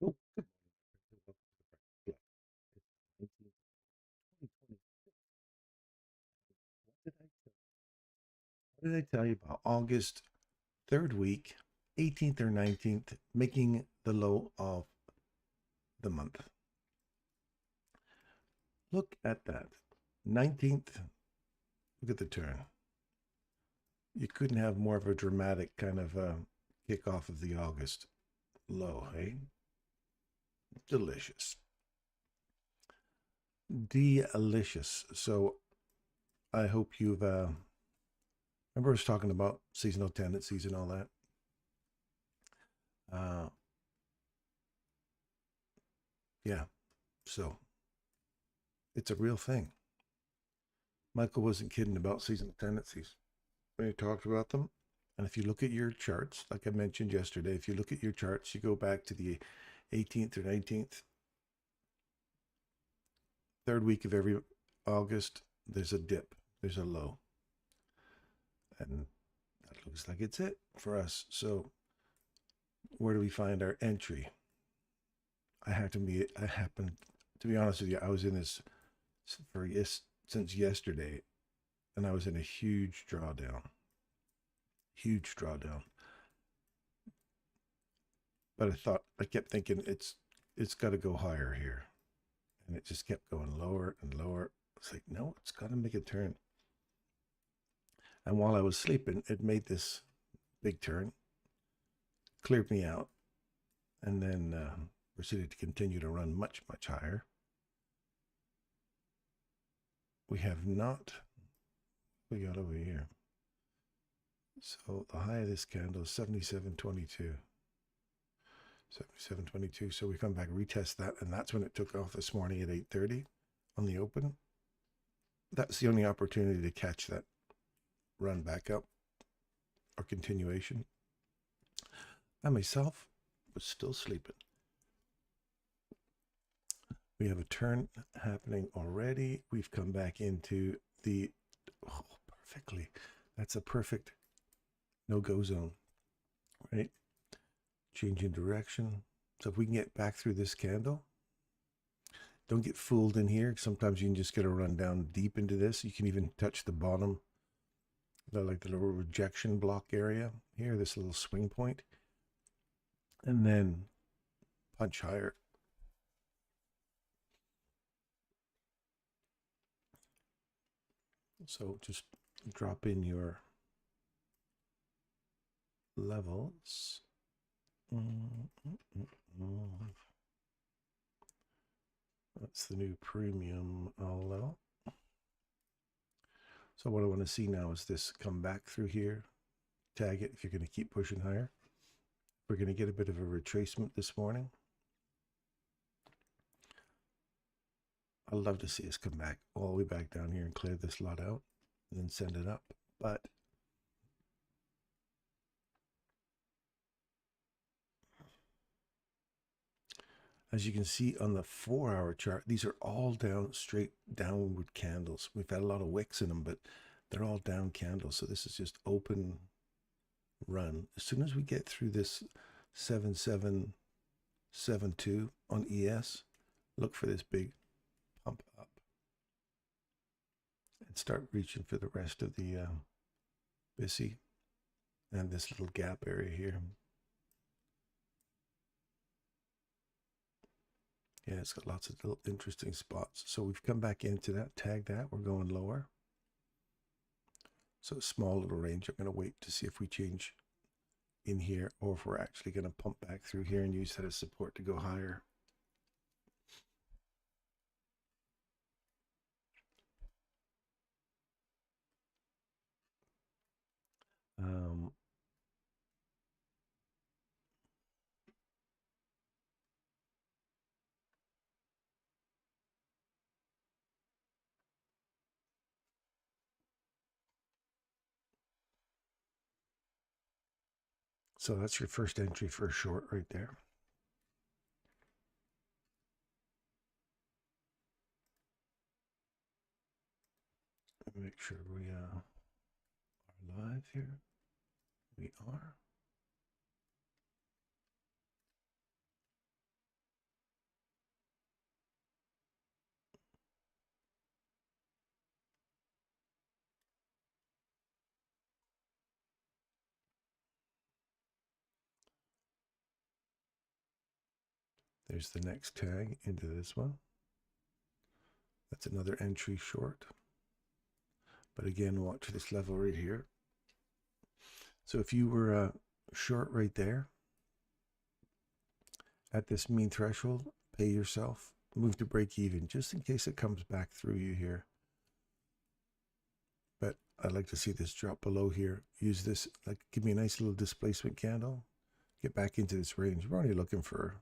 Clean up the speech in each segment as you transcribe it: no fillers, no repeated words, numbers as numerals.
Oh, good morning. Welcome to the breakfast club. It's 19, 2026. What did I tell you about August 3rd week, 18th or 19th, making the low of the month? Look at that. 19th, look at the turn. You couldn't have more of a dramatic kind of kickoff of the August low, hey? Delicious. Delicious. So I hope you've remember I was talking about seasonal tendencies and all that. Uh, yeah, so it's a real thing. Michael wasn't kidding about seasonal tendencies when he talked about them. And if you look at your charts, like I mentioned yesterday, if you look at your charts, you go back to the 18th or 19th, third week of every August, there's a dip, there's a low. And that looks like it's it for us. So where do we find our entry? I happen to be honest with you, I was in this since yesterday, and I was in a huge drawdown. Huge drawdown. But I kept thinking it's got to go higher here, and it just kept going lower and lower. It's like, no, it's got to make a turn. And while I was sleeping, it made this big turn, cleared me out, and then proceeded to continue to run much, much higher. We have not. We got over here. So the high of this candle is 77.22. 77.22. So we come back, retest that, and that's when it took off this morning at 8:30 on the open. That's the only opportunity to catch that run back up or continuation. I myself was still sleeping. We have a turn happening already. We've come back into the, oh, perfectly. That's a perfect no-go zone, right? Changing direction. So if we can get back through this candle, don't get fooled in here. Sometimes you can just get a run down deep into this. You can even touch the bottom, like the little rejection block area here, this little swing point, and then punch higher. So just drop in your levels. That's the new premium level. So what I want to see now is this come back through here, tag it if you're going to keep pushing higher. We're going to get a bit of a retracement this morning. I'd love to see us come back all the way back down here and clear this lot out and then send it up. But as you can see on the 4-hour chart, these are all down, straight downward candles. We've had a lot of wicks in them, but they're all down candles. So this is just open run. As soon as we get through this 7772 on ES, look for this big pump up and start reaching for the rest of the BISI and this little gap area here. Yeah, it's got lots of little interesting spots. So we've come back into that, tag that, we're going lower. So small little range. I'm going to wait to see if we change in here or if we're actually going to pump back through here and use that as support to go higher. So that's your first entry for a short right there. Make sure we are live here. We are. There's the next tag into this one. That's another entry short. But again, watch this level right here. So if you were short right there at this mean threshold, pay yourself, move to break even, just in case it comes back through you here. But I'd like to see this drop below here. Use this, like, give me a nice little displacement candle. Get back into this range. We're only looking for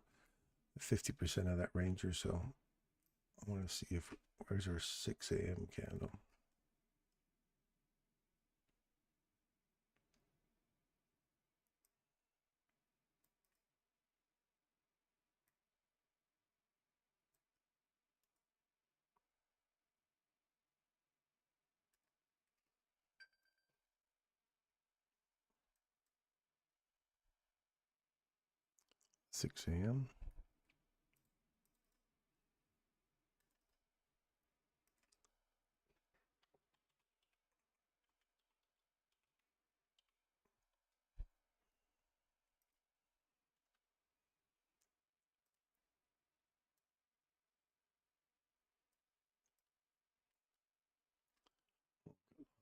50% of that range or so. I want to see if, where's our 6 a.m. candle? Six a.m.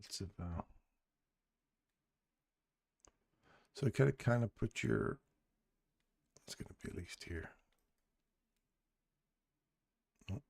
It's about, so I gotta kind of put your, it's gonna be at least here. Oh.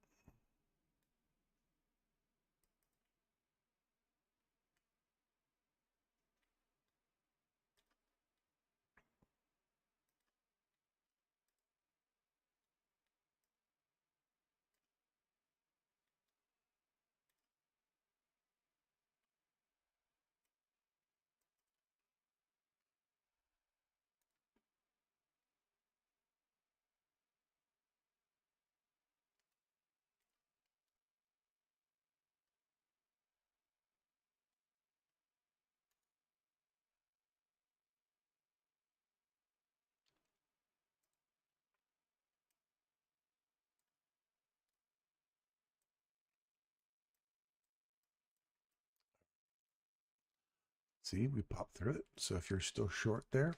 See, we popped through it. So if you're still short there,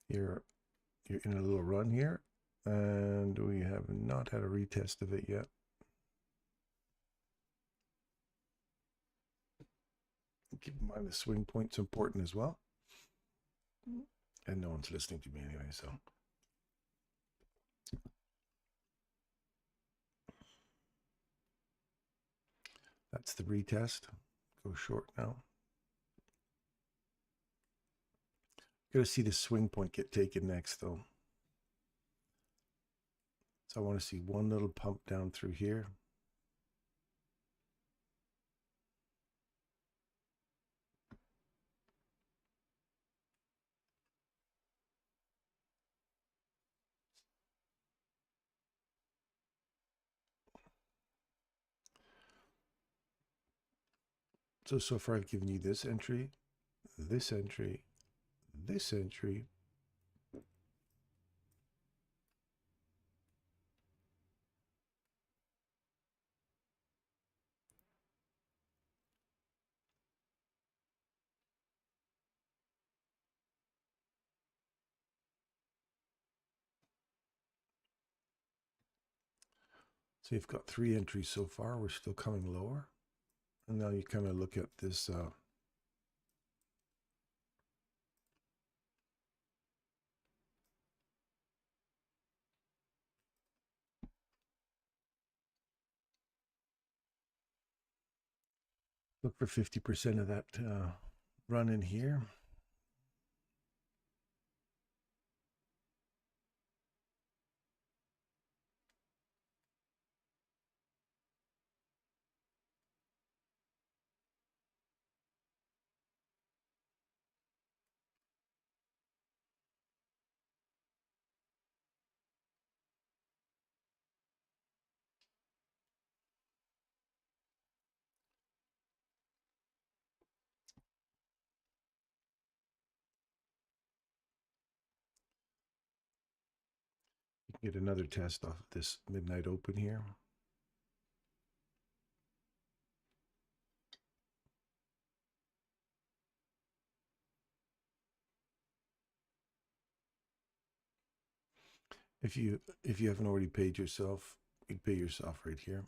you're in a little run here, and we have not had a retest of it yet. Keep in mind the swing point's important as well. And no one's listening to me anyway, so. That's the retest. Go short now. Gotta see the swing point get taken next though. So I want to see one little pump down through here. So far I've given you this entry, this entry, this entry. So you've got 3 entries so far. We're still coming lower. And now you kind of look at this look for 50% of that run in here. You can get another test off of this midnight open here. If you haven't already paid yourself, you'd pay yourself right here.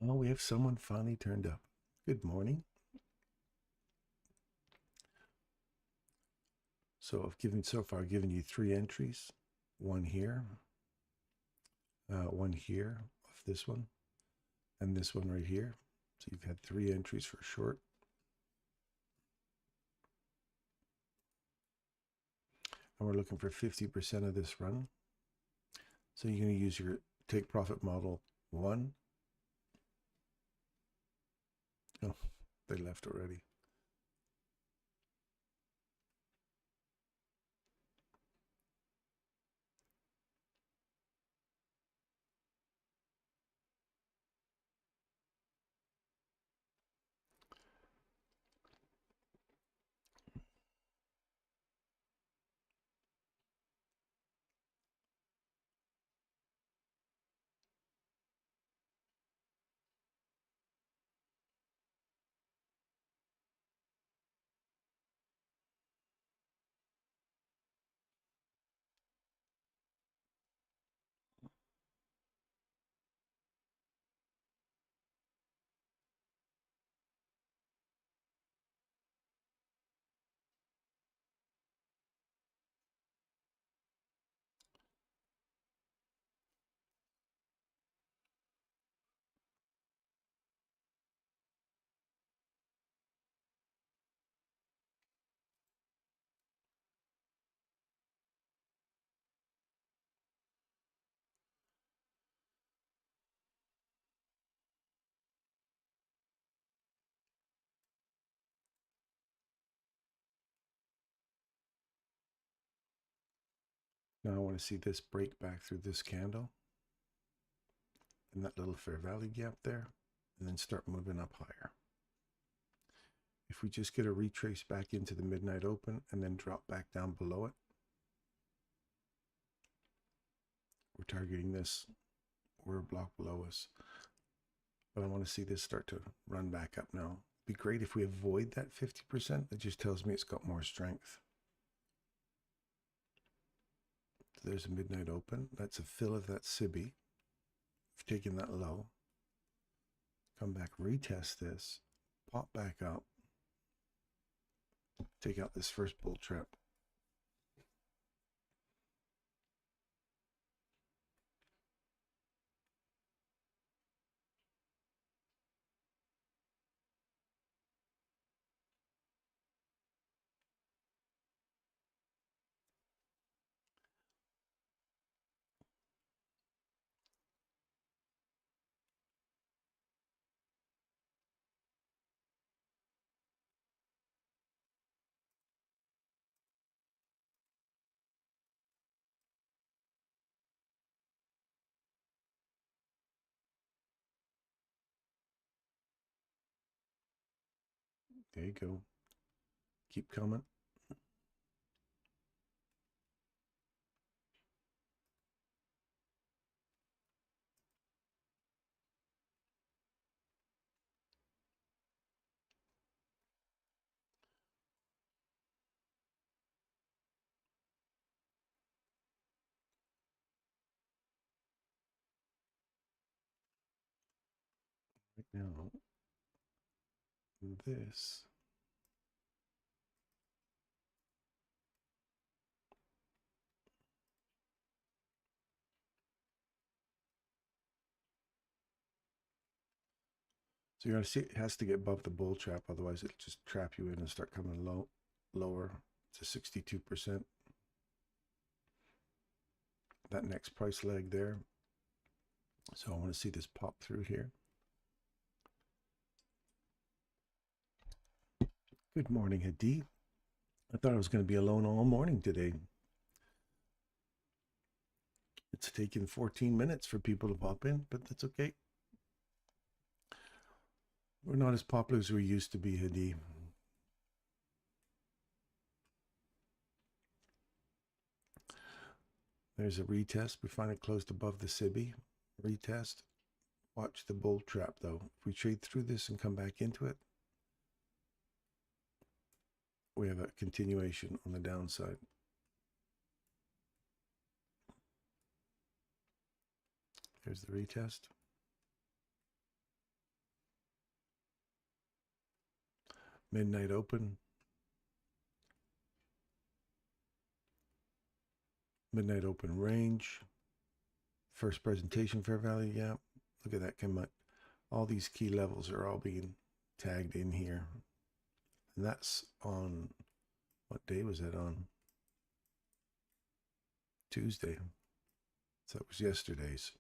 Oh, we have someone finally turned up. Good morning. So I've given you 3 entries. One here, one here of this one, and this one right here. So you've had 3 entries for short. And we're looking for 50% of this run. So you're going to use your take profit model 1. Oh, they left already. Now I want to see this break back through this candle and that little fair value gap there, and then start moving up higher. If we just get a retrace back into the midnight open and then drop back down below it, we're targeting this. We're a block below us. But I want to see this start to run back up now. It'd be great if we avoid that 50%. That just tells me it's got more strength. So there's a midnight open. That's a fill of that SIBI. We've taken that low. Come back, retest this, pop back up, take out this first bull trap. There you go. Keep coming. Right now, this so you're going to see it has to get above the bull trap, otherwise it'll just trap you in and start coming lower to 62%. That next price leg there. So I want to see this pop through here. Good morning, Hadi. I thought I was going to be alone all morning today. It's taken 14 minutes for people to pop in, but that's okay. We're not as popular as we used to be, Hadi. There's a retest. We find it closed above the SIBI. Retest. Watch the bull trap, though. If we trade through this and come back into it, we have a continuation on the downside. There's the retest. Midnight open. Midnight open range. First presentation fair value gap. Look at that come up. All these key levels are all being tagged in here. And that's on, what day was that on? Tuesday. So that was yesterday's.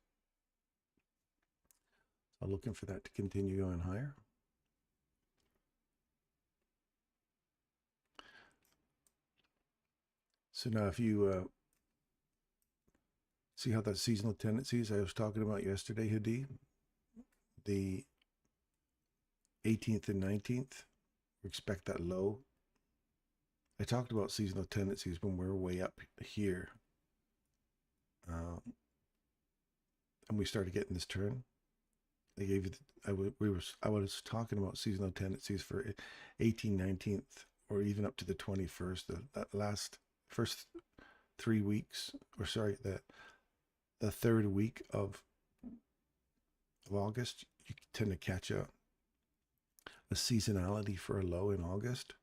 So looking for that to continue going higher. So now if you see how that seasonal tendencies I was talking about yesterday, Hadi, the 18th and 19th, expect that low. I talked about seasonal tendencies when we were way up here. And we started getting this turn. I gave you, I was talking about seasonal tendencies for 18th, 19th, or even up to the 21st. That first 3 weeks, or sorry, the third week of August, you tend to catch a seasonality for a low in August,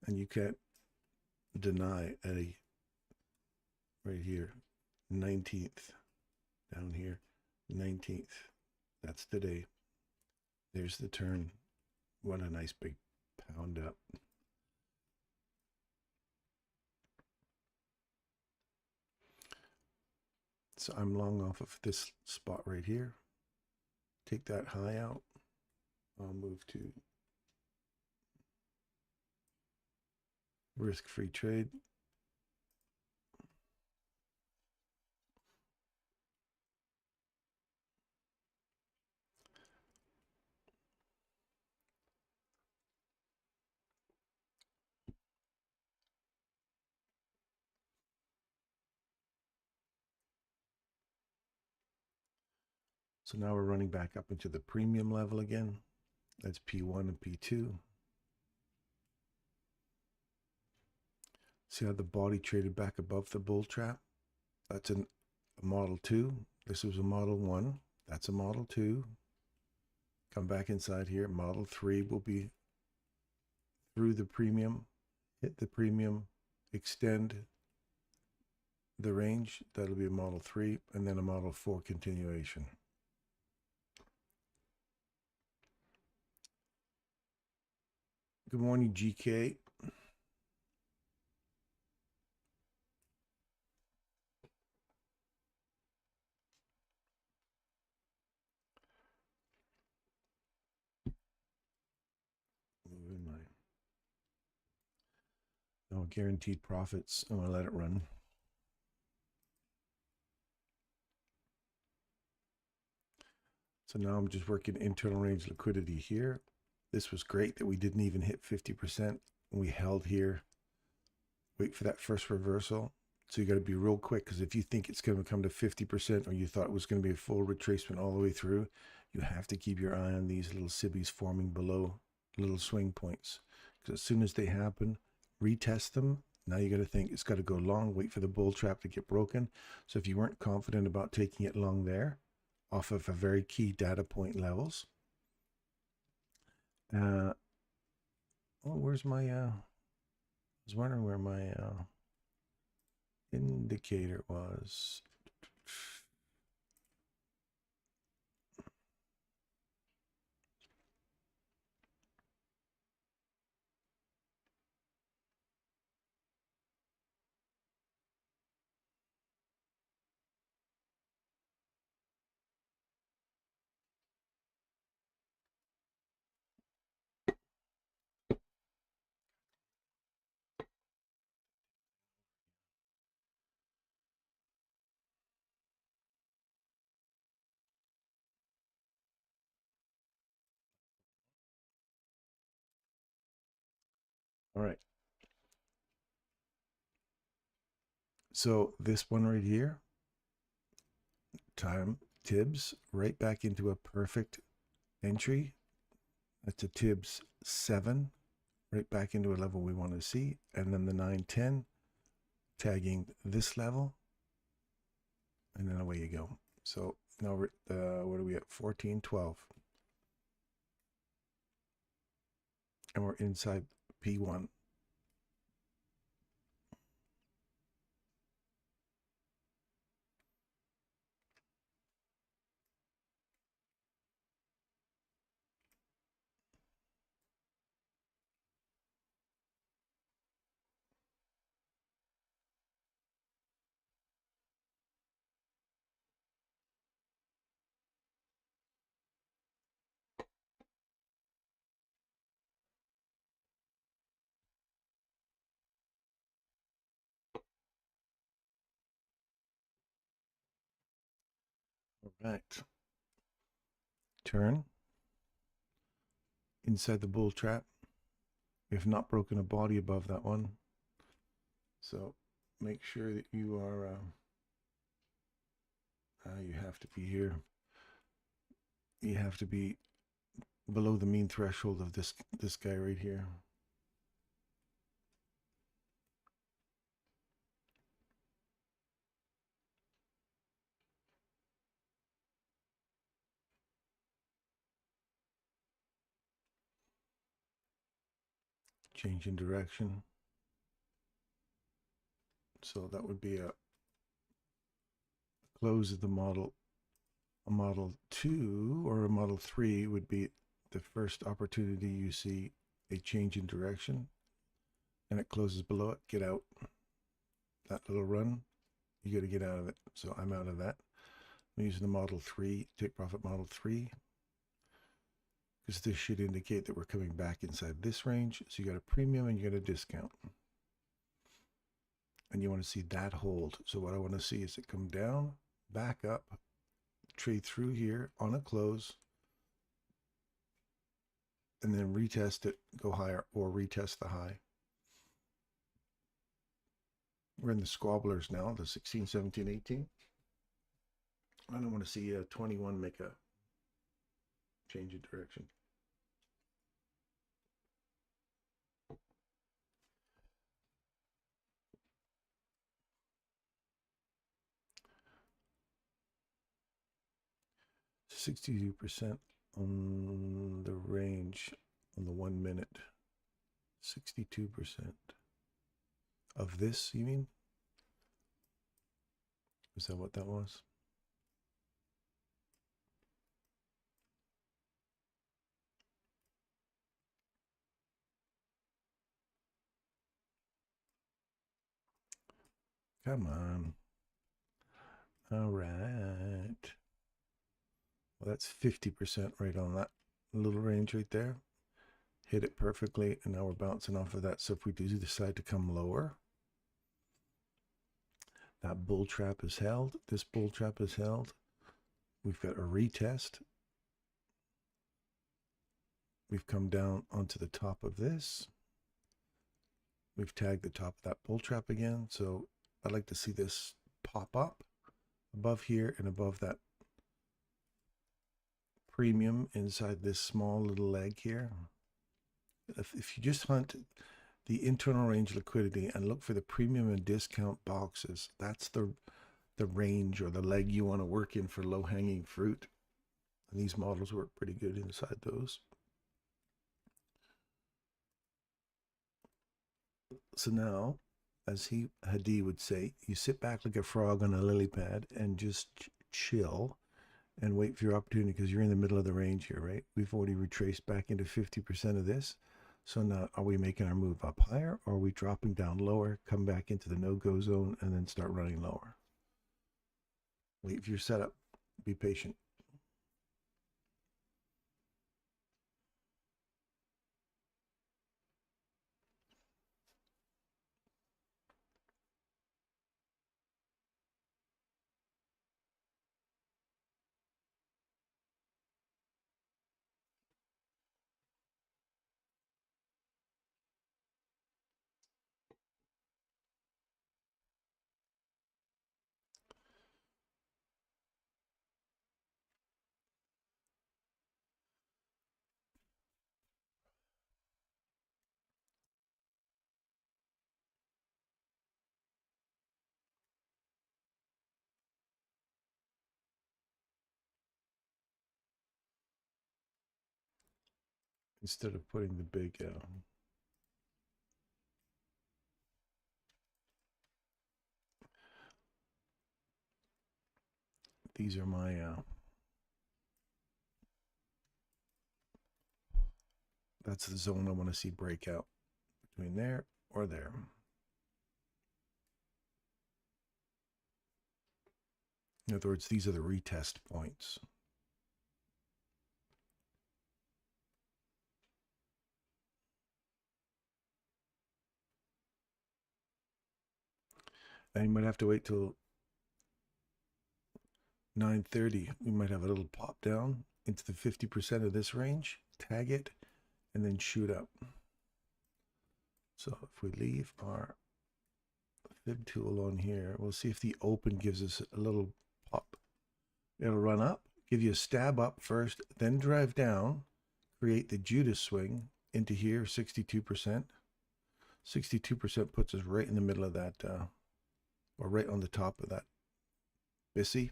and you can't deny a right here 19th down here 19th. That's today. There's the turn. What a nice big pound up. So I'm long off of this spot right here. Take that high out. I'll move to risk-free trade. So now we're running back up into the premium level again. That's P1 and P2. See how the body traded back above the bull trap? That's a model 2. This was a model 1. That's a model 2. Come back inside here. Model 3 will be through the premium, hit the premium, extend the range. That'll be a model 3, and then a model 4 continuation. Good morning, GK. Moving my guaranteed profits. I'm gonna let it run. So now I'm just working internal range liquidity here. This was great that we didn't even hit 50%. We held here. Wait for that first reversal. So you got to be real quick, because if you think it's going to come to 50%, or you thought it was going to be a full retracement all the way through, you have to keep your eye on these little SIBIs forming below little swing points. Because as soon as they happen, retest them. Now you got to think it's got to go long, wait for the bull trap to get broken. So if you weren't confident about taking it long there, off of a very key data point levels. Oh, where's my, I was wondering where my indicator was. All right. So this one right here, time Tibbs right back into a perfect entry. That's a Tibbs 7, right back into a level we want to see. And then the 910 tagging this level. And then away you go. So now we're, what are we at? 1412. And we're inside P1. All right. Turn inside the bull trap. We have not broken a body above that one. So make sure that you are, you have to be here. You have to be below the mean threshold of this guy right here. Change in direction. So that would be a close of the model. A model 2 or a model 3 would be the first opportunity you see a change in direction and it closes below it. Get out. That little run, you got to get out of it. So I'm out of that. I'm using the model 3, take profit model 3, because this should indicate that we're coming back inside this range. So you got a premium and you got a discount. And you want to see that hold. So what I want to see is it come down, back up, trade through here on a close, and then retest it, go higher, or retest the high. We're in the squabblers now, the 16, 17, 18. I don't want to see 21 make a change in direction. %62 on the range on the 1 minute. 62% of this, you mean? Is that what that was? Come on. All right. Well, that's 50% right on that little range right there. Hit it perfectly, and now we're bouncing off of that. So if we do decide to come lower, that bull trap is held. This bull trap is held. We've got a retest. We've come down onto the top of this. We've tagged the top of that bull trap again. So I'd like to see this pop up above here and above that premium inside this small little leg here. If you just hunt the internal range liquidity and look for the premium and discount boxes, that's the range or the leg you want to work in for low-hanging fruit. And these models work pretty good inside those. So now, as Hadi would say, you sit back like a frog on a lily pad and just chill and wait for your opportunity, because you're in the middle of the range here, right? We've already retraced back into 50% of this. So now, are we making our move up higher, or are we dropping down lower, come back into the no-go zone, and then start running lower? Wait for your setup. Be patient. instead of putting the big these are my that's the zone I want to see break out between there or there. In other words, these are the retest points. And you might have to wait till 9:30. We might have a little pop down into the 50% of this range, tag it, and then shoot up. So if we leave our fib tool on here, we'll see if the open gives us a little pop. It'll run up, give you a stab up first, then drive down, create the Judas swing into here, 62%. 62% puts us right in the middle of that, or right on the top of that BISI.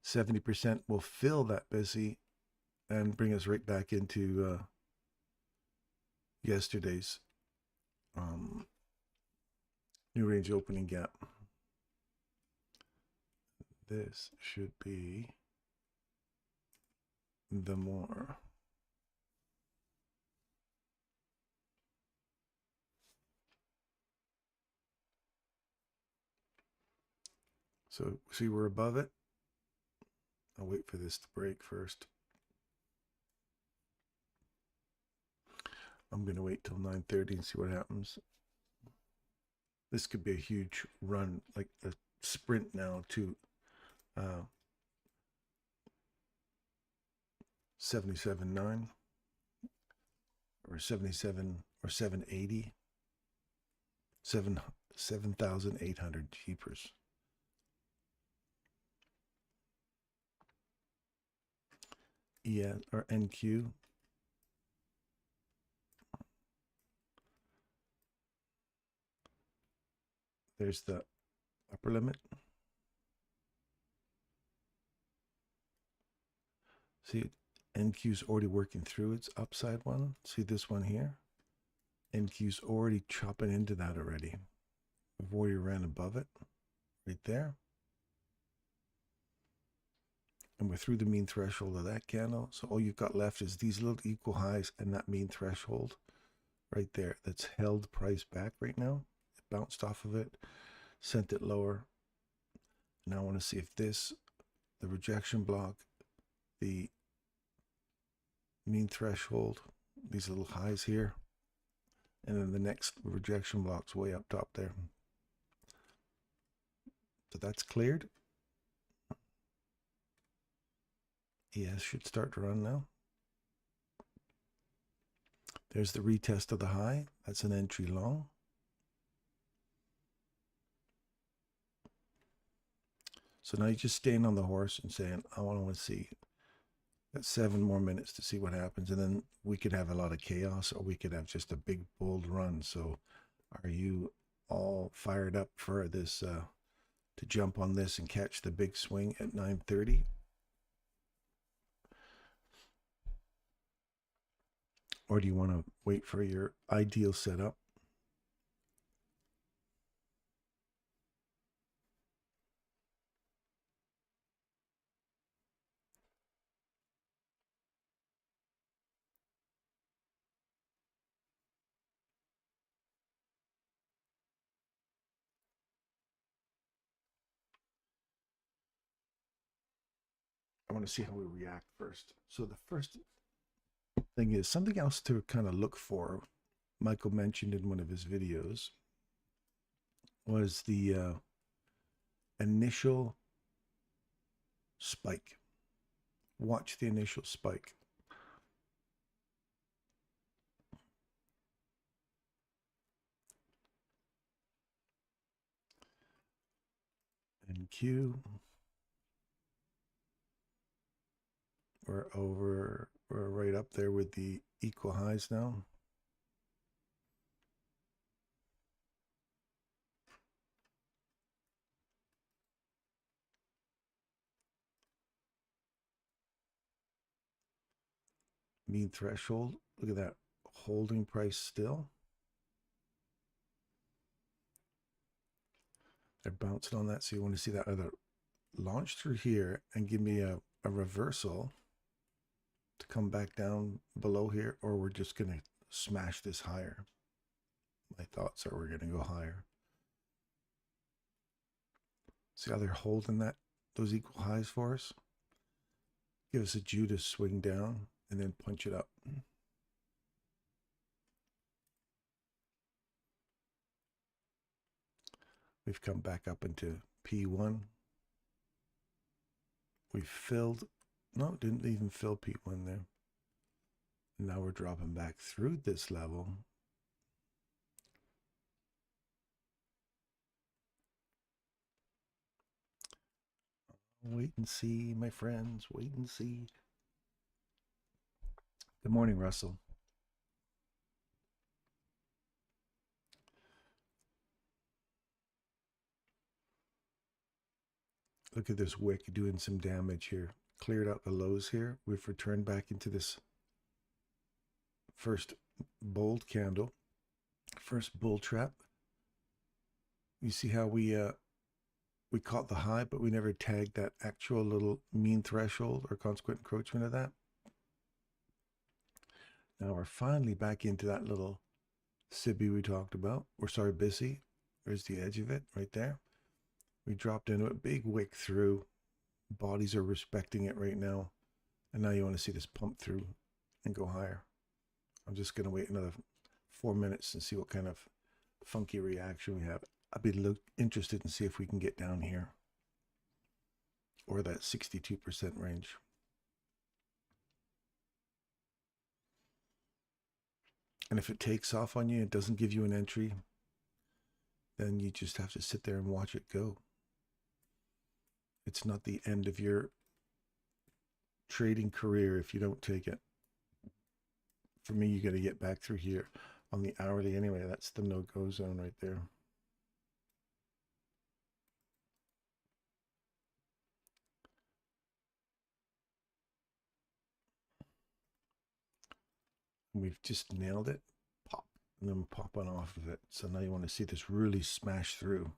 70% will fill that BISI and bring us right back into yesterday's new range opening gap. This should be the more. So see, we're above it. I'll wait for this to break first. I'm going to wait till 9:30 and see what happens. This could be a huge run, like a sprint now to 77.9 or 77 or 780, 7,800 jeepers. Yeah, or NQ. There's the upper limit. See, NQ's already working through its upside one. See this one here? NQ's already chopping into that already. We've already ran above it, right there. And we're through the mean threshold of that candle. So all you've got left is these little equal highs and that mean threshold right there. That's held price back right now. It bounced off of it, sent it lower. Now I want to see if this, the rejection block, the mean threshold, these little highs here, and then the next rejection block's way up top there. So that's cleared. ES should start to run now. There's the retest of the high. That's an entry long. So now you're just staying on the horse and saying, I want to see. Got 7 more minutes to see what happens. And then we could have a lot of chaos, or we could have just a big, bold run. So are you all fired up for this, to jump on this and catch the big swing at 9:30? Or do you want to wait for your ideal setup? I want to see how we react first. So the first thing is something else to kind of look for. Michael mentioned in one of his videos was the initial spike. Watch the initial spike. And Q, we're right up there with the equal highs now. mean threshold. Look at that holding price still. They're bouncing on that. So you want to see that either launch through here and give me a reversal to come back down below here, or we're just going to smash this higher. My thoughts are we're going to go higher. See how they're holding those equal highs for us? Give us a Judas swing down and then punch it up. We've come back up into P1. We filled, no, didn't even fill P1 there. Now we're dropping back through this level. Wait and see, my friends, wait and see. Good morning, Russell. Look at this wick doing some damage here. Cleared out the lows here. We've returned back into this first bold candle, first bull trap. You see how we caught the high, but we never tagged that actual little mean threshold or consequent encroachment of that. Now we're finally back into that little Sibby we talked about. Or sorry, Bissy. There's the edge of it right there. We dropped into a big wick through. Bodies are respecting it right now. And now you want to see this pump through and go higher. I'm just going to wait another 4 minutes and see what kind of funky reaction we have. I'd be interested in see if we can get down here or that 62% range. And if it takes off on you, it doesn't give you an entry, then you just have to sit there and watch it go. It's not the end of your trading career if you don't take it. For me, you got to get back through here on the hourly anyway. That's the no-go zone right there. We've just nailed it. Pop. And then popping off of it. So now you want to see this really smash through.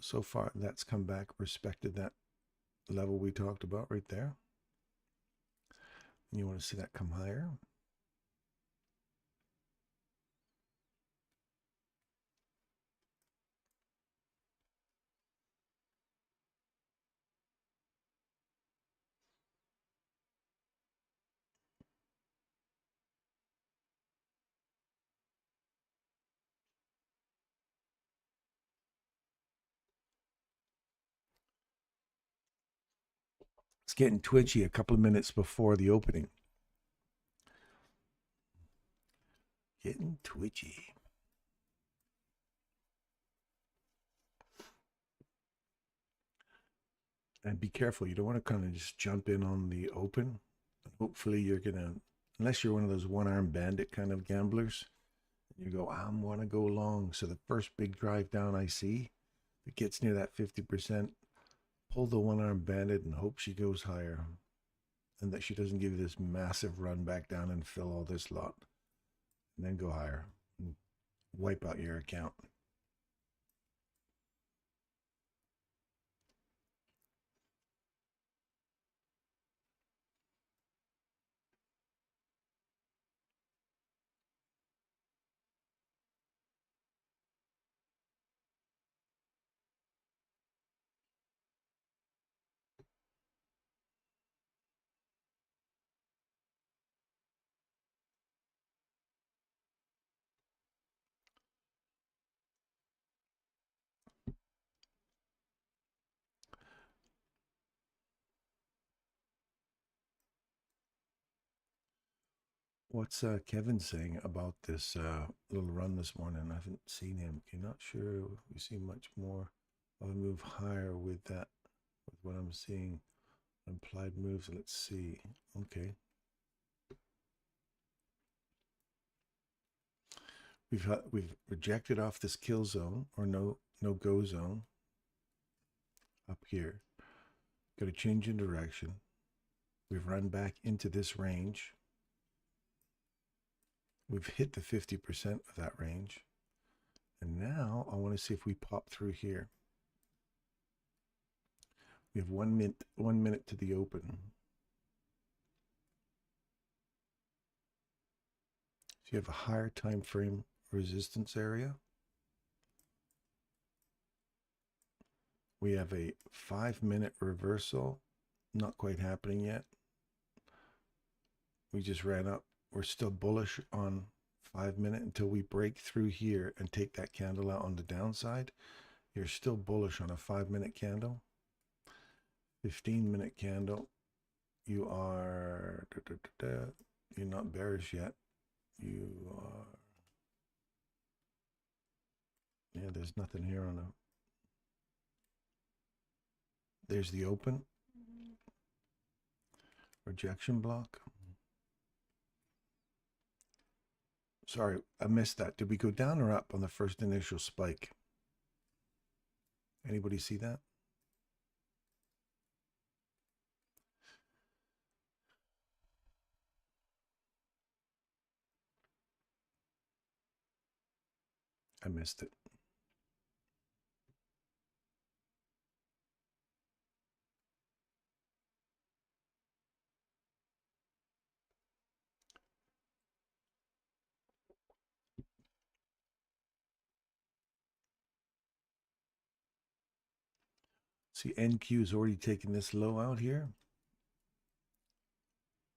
So far, that's come back, respected that level we talked about right there. And you want to see that come higher. It's getting twitchy a couple of minutes before the opening. Getting twitchy. And be careful. You don't want to kind of just jump in on the open. Hopefully you're going to, unless you're one of those one-arm bandit kind of gamblers, you go, I want to go long. So the first big drive down I see, if it gets near that 50%, pull the one-arm bandit and hope she goes higher. And that she doesn't give you this massive run back down and fill all this lot. And then go higher. And wipe out your account. What's Kevin saying about this little run this morning? I haven't seen him. I'm not sure we see much more of a move higher with that, with what I'm seeing. Implied moves. Let's see. Okay. We've rejected off this kill zone or no go zone up here. Got to change in direction. We've run back into this range. We've hit the 50% of that range. And now I want to see if we pop through here. We have 1 minute to the open. So you have a higher time frame resistance area. We have a 5-minute reversal, not quite happening yet. We just ran up. We're still bullish on 5-minute until we break through here and take that candle out on the downside. You're still bullish on a 5-minute candle. 15-minute candle, you are, you're not bearish yet. You are, yeah, there's nothing here on a, there's the open. Rejection block. Sorry, I missed that. Did we go down or up on the first initial spike? Anybody see that? I missed it. See, NQ is already taking this low out here.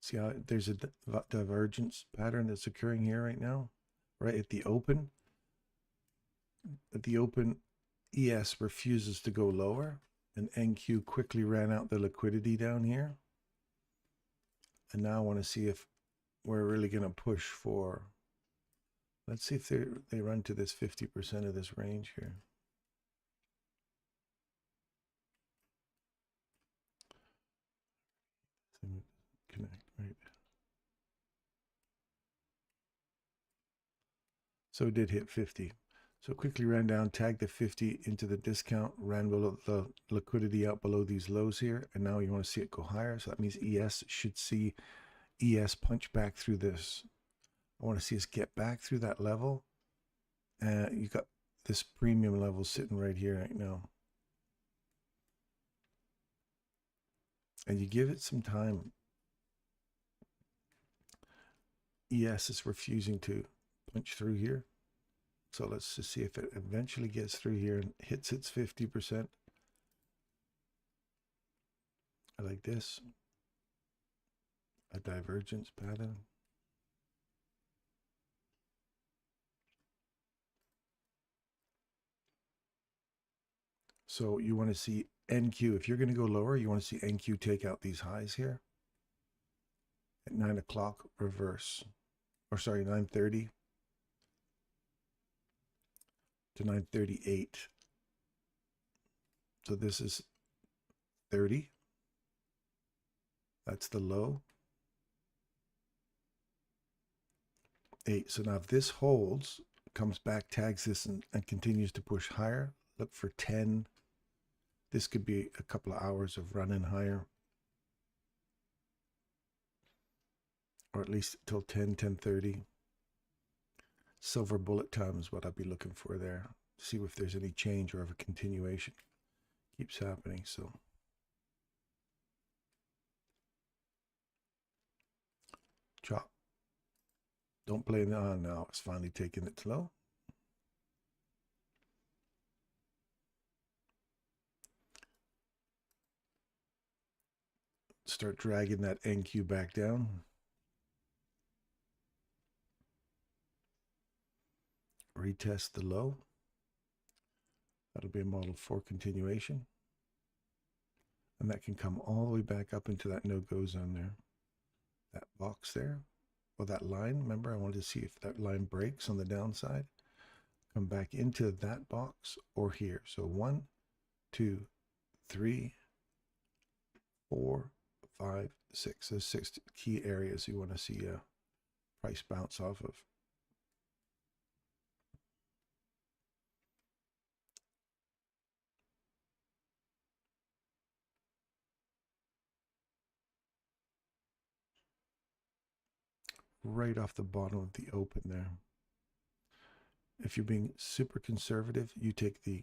See how there's a divergence pattern that's occurring here right now, right at the open. At the open, ES refuses to go lower, and NQ quickly ran out the liquidity down here. And now I want to see if we're really going to push for, let's see if they run to this 50% of this range here. Connect, right. So it did hit 50. So quickly ran down, tagged the 50 into the discount, ran below the liquidity out below these lows here, and now you want to see it go higher. So that means ES should see ES punch back through this. I want to see us get back through that level. You got this premium level sitting right here right now. And you give it some time. ES is refusing to punch through here. So let's just see if it eventually gets through here and hits its 50%. I like this. A divergence pattern. So you want to see NQ. If you're going to go lower, you want to see NQ take out these highs here. At 9 o'clock, reverse. Or sorry, 9:30 to 9:38. So this is 30. That's the low. 8. So now if this holds, comes back, tags this, and continues to push higher, look for 10. This could be a couple of hours of running higher. Or at least till 10, 10:30. Silver bullet time is what I'd be looking for there. See if there's any change or if a continuation keeps happening. So chop. Don't play it on now. It's finally taking it low. Start dragging that NQ back down. Retest the low. That'll be a model for continuation. And that can come all the way back up into that no-go zone there. That box there. Or that line. Remember, I wanted to see if that line breaks on the downside. Come back into that box or here. So 1, 2, 3, 4, 5, 6. There's 6 key areas you want to see a price bounce off of. right off the bottom of the open there. If you're being super conservative, you take the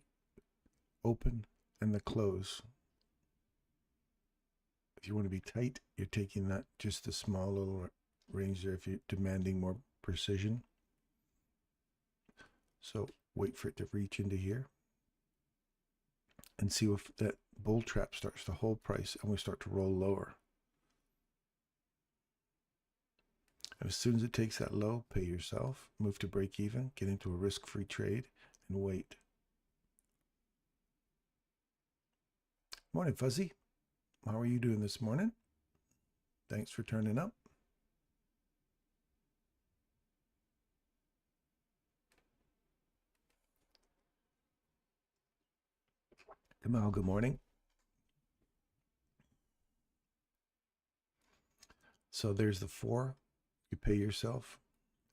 open and the close. If you want to be tight, you're taking that just a small little range there if you're demanding more precision. So wait for it to reach into here and see if that bull trap starts to hold price and we start to roll lower. And as soon as it takes that low, pay yourself, move to break even, get into a risk-free trade, and wait. Morning, Fuzzy. How are you doing this morning? Thanks for turning up. Kamal, good morning. So there's the 4. You pay yourself.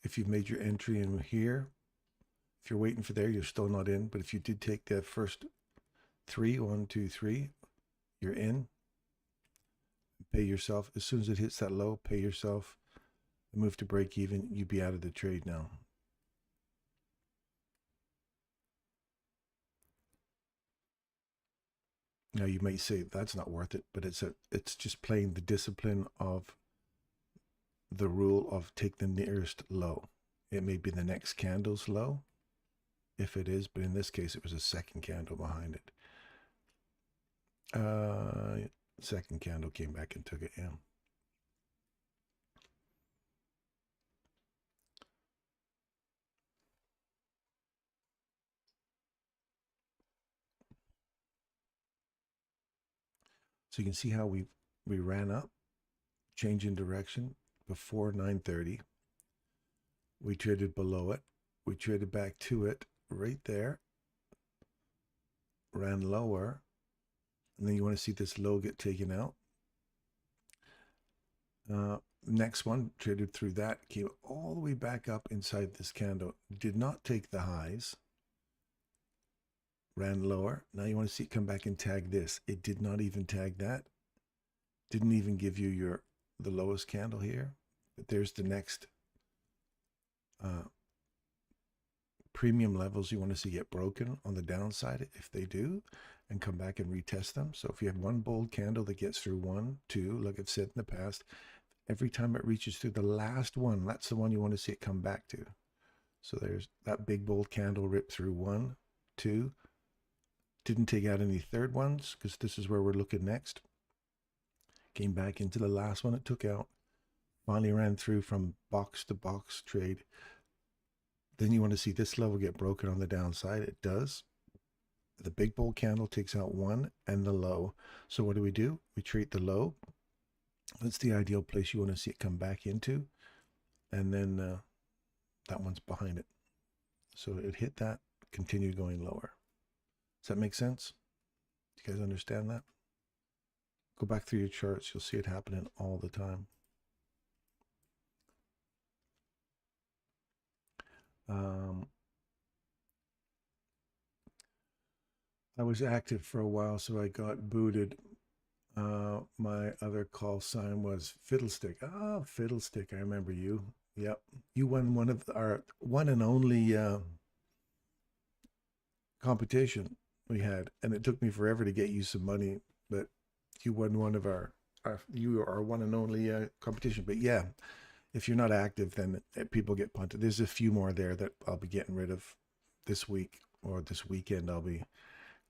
If you've made your entry in here, if you're waiting for there, you're still not in. But if you did take that first 3, 1, 2, 3, you're in. Pay yourself. As soon as it hits that low, pay yourself. Move to break even. You'd be out of the trade now. Now you might say that's not worth it, but it's just playing the discipline of the rule of take the nearest low. It may be the next candle's low, if it is, but in this case it was a second candle behind it. Second candle came back and took it in. So you can see how we ran up, change in direction before 9:30. We traded below it. We traded back to it right there. Ran lower. And then you want to see this low get taken out. Next one, traded through that, came all the way back up inside this candle. Did not take the highs. Ran lower. Now you want to see it come back and tag this. It did not even tag that. Didn't even give you the lowest candle here. But there's the next premium levels you want to see get broken on the downside if they do, and come back and retest them. So if you have one bold candle that gets through 1, 2, like I've said in the past, every time it reaches through the last one, that's the one you want to see it come back to. So there's that big bold candle ripped through 1, 2. Didn't take out any third ones because this is where we're looking next. Came back into the last one it took out. Finally ran through from box to box trade. Then you want to see this level get broken on the downside. It does. The big bold candle takes out 1 and the low. So what do? We treat the low. That's the ideal place you want to see it come back into. And then that one's behind it. So it hit that, continued going lower. Does that make sense? Do you guys understand that? Go back through your charts. You'll see it happening all the time. I was active for a while, so I got booted. My other call sign was Fiddlestick. Ah, Fiddlestick, I remember you. Yep. You won one of our one and only competition we had, and it took me forever to get you some money, but you won one of our you are one and only competition. But yeah, if you're not active, then people get punted. There's a few more there that I'll be getting rid of this week or this weekend. I'll be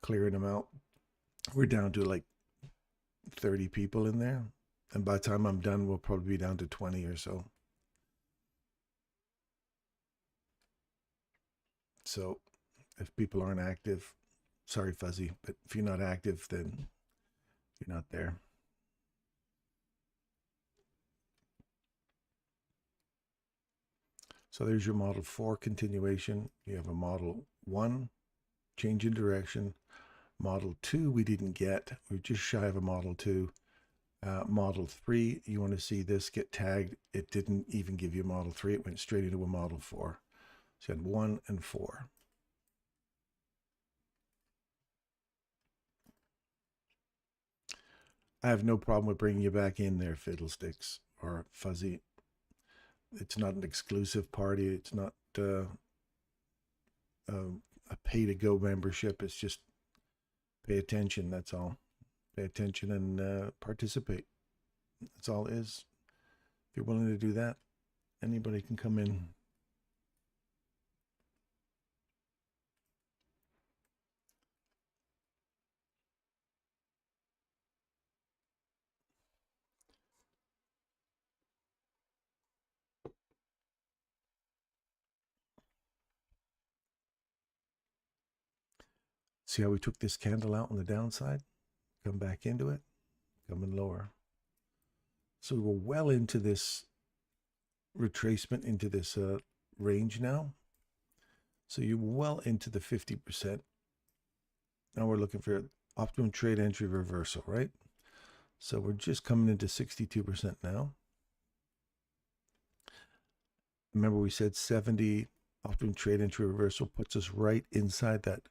clearing them out. We're down to like 30 people in there, and by the time I'm done, we'll probably be down to 20 or so. So if people aren't active, sorry, Fuzzy, but if you're not active, then you're not there. So there's your model 4 continuation. You have a model 1, change in direction. Model 2 we didn't get. We're just shy of a model 2. Model 3, you want to see this get tagged. It didn't even give you a model 3. It went straight into a model 4. So you had 1 and 4. I have no problem with bringing you back in there, Fiddlesticks or Fuzzy. It's not an exclusive party. It's not a pay-to-go membership. It's just pay attention. That's all. Pay attention and participate. That's all it is. If you're willing to do that, anybody can come in. See how we took this candle out on the downside? Come back into it, coming lower. So we're well into this retracement into this range now. So you're well into the 50%. Now we're looking for optimum trade entry reversal, right? So we're just coming into 62% now. Remember we said 70 optimum trade entry reversal puts us right inside that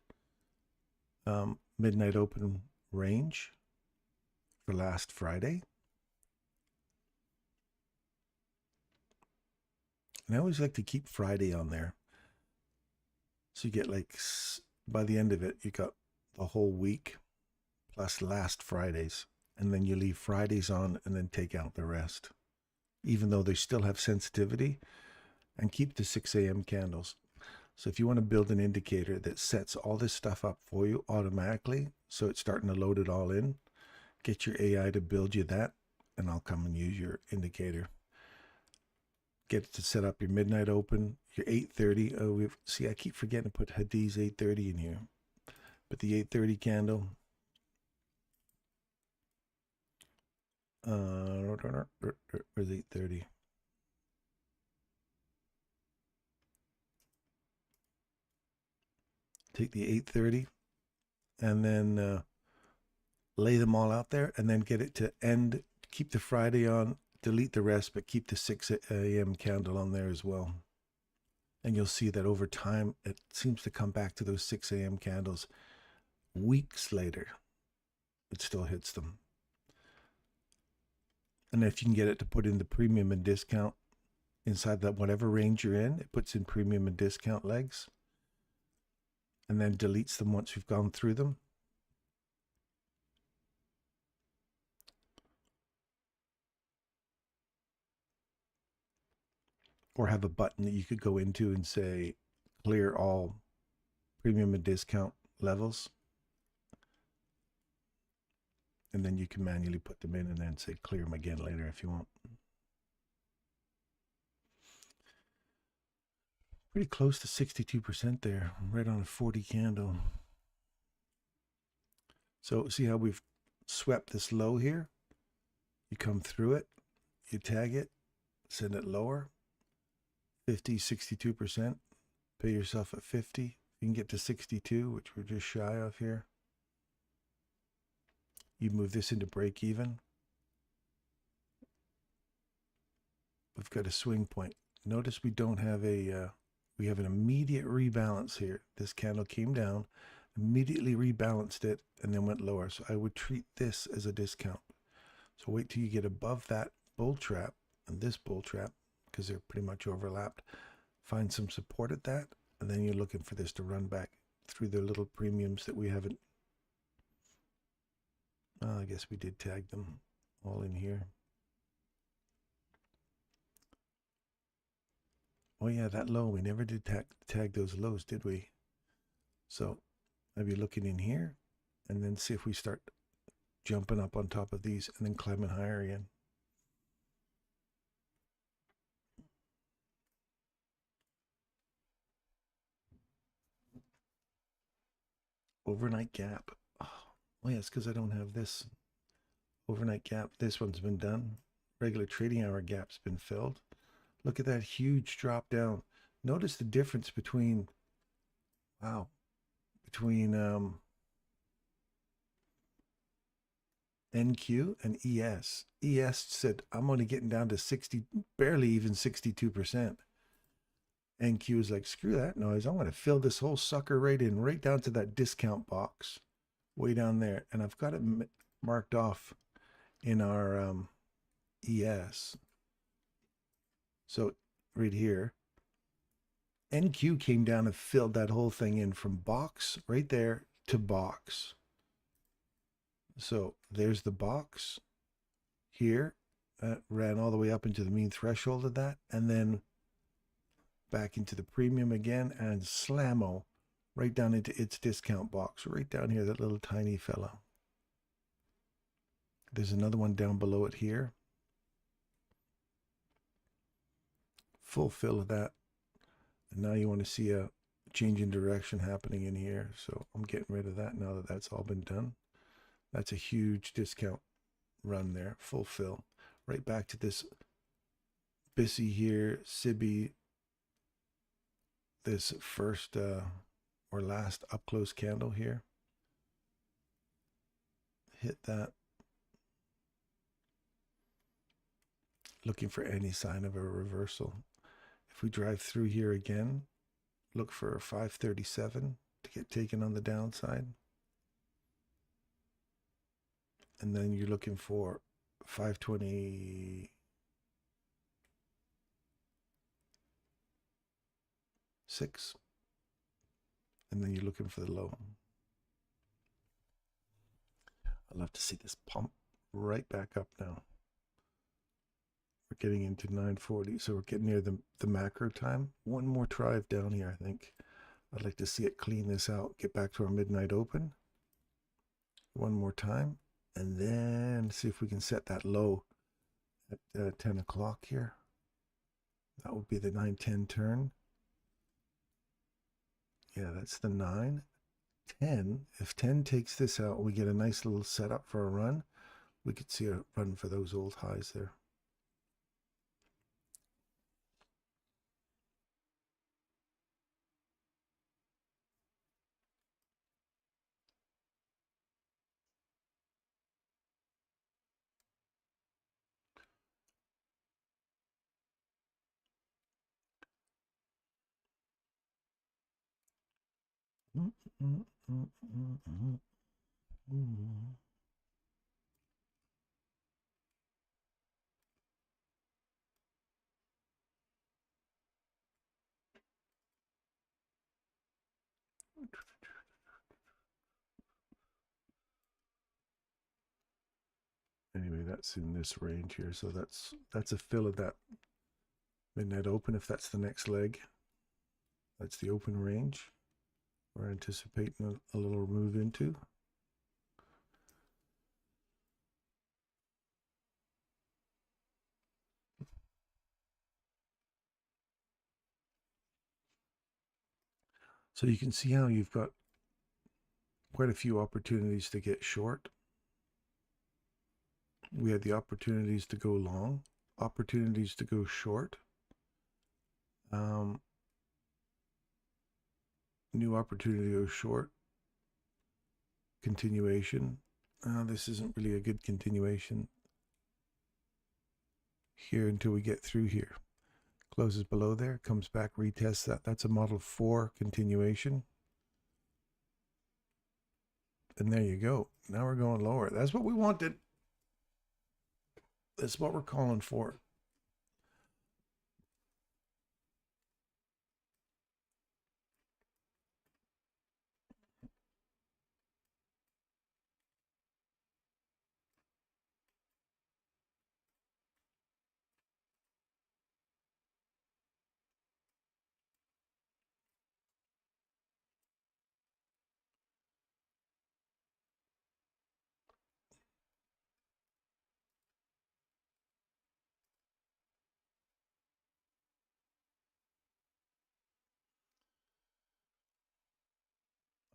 midnight open range for last Friday. And I always like to keep Friday on there. So you get like, by the end of it, you got the whole week plus last Fridays. And then you leave Fridays on and then take out the rest. Even though they still have sensitivity, and keep the 6 a.m. candles. So if you want to build an indicator that sets all this stuff up for you automatically, so it's starting to load it all in, get your AI to build you that, and I'll come and use your indicator. Get it to set up your midnight open, your 8:30. Oh, see, I keep forgetting to put Hadi's 8:30 in here. But the 8:30 candle, where's 8:30? Take the 8:30 and then lay them all out there, and then get it to end. Keep the Friday on, delete the rest, but keep the 6 a.m. candle on there as well. And you'll see that over time, it seems to come back to those 6 a.m. candles. Weeks later, it still hits them. And if you can get it to put in the premium and discount inside that whatever range you're in, it puts in premium and discount legs and then deletes them once we've gone through them. Or have a button that you could go into and say, clear all premium and discount levels. And then you can manually put them in and then say, clear them again later if you want. Pretty close to 62% there, right on a 40 candle. So see how we've swept this low here? You come through it, you tag it, send it lower, 50, 62%, pay yourself at 50. You can get to 62, which we're just shy of here. You move this into break even. We've got a swing point. Notice we don't have a, we have an immediate rebalance here. This candle came down, immediately rebalanced it, and then went lower. So I would treat this as a discount. So wait till you get above that bull trap and this bull trap, because they're pretty much overlapped. Find some support at that, and then you're looking for this to run back through the little premiums that we haven't. Well, I guess we did tag them all in here. Oh yeah, that low, we never did tag those lows, did we? So I'd be looking in here and then see if we start jumping up on top of these and then climbing higher again. Overnight gap. Oh yeah, it's because I don't have this overnight gap. This one's been done. Regular trading hour gap's been filled. Look at that huge drop down. Notice the difference between, wow, between NQ and ES. ES said, I'm only getting down to 60, barely even 62%. NQ is like, screw that noise. I'm going to fill this whole sucker right in, right down to that discount box, way down there. And I've got it marked off in our ES. So right here. NQ came down and filled that whole thing in from box right there to box. So there's the box here. Ran all the way up into the mean threshold of that, and then back into the premium again, and slammo right down into its discount box, right down here, that little tiny fella. There's another one down below it here. Full fill of that. And now you want to see a change in direction happening in here. So I'm getting rid of that now that that's all been done. That's a huge discount run there, full fill. Right back to this Bissy here, Sibby, this first or last up close candle here. Hit that. Looking for any sign of a reversal. If we drive through here again, look for a 537 to get taken on the downside. And then you're looking for 526. And then you're looking for the low. I'd love to see this pump right back up now. We're getting into 940, so we're getting near the macro time. One more drive down here, I think. I'd like to see it clean this out, get back to our midnight open. One more time, and then see if we can set that low at 10 o'clock here. That would be the 9-10 turn. Yeah, that's the 9. 10. If 10 takes this out, we get a nice little setup for a run. We could see a run for those old highs there. Anyway, that's in this range here, so that's a fill of that midnight open. If that's the next leg, that's the open range we're anticipating a little move into. So you can see how you've got quite a few opportunities to get short. We had the opportunities to go long, opportunities to go short. New opportunity to go short. Continuation. This isn't really a good continuation here until we get through here. Closes below there, comes back, retests that. That's a model 4 continuation. And there you go. Now we're going lower. That's what we wanted. That's what we're calling for.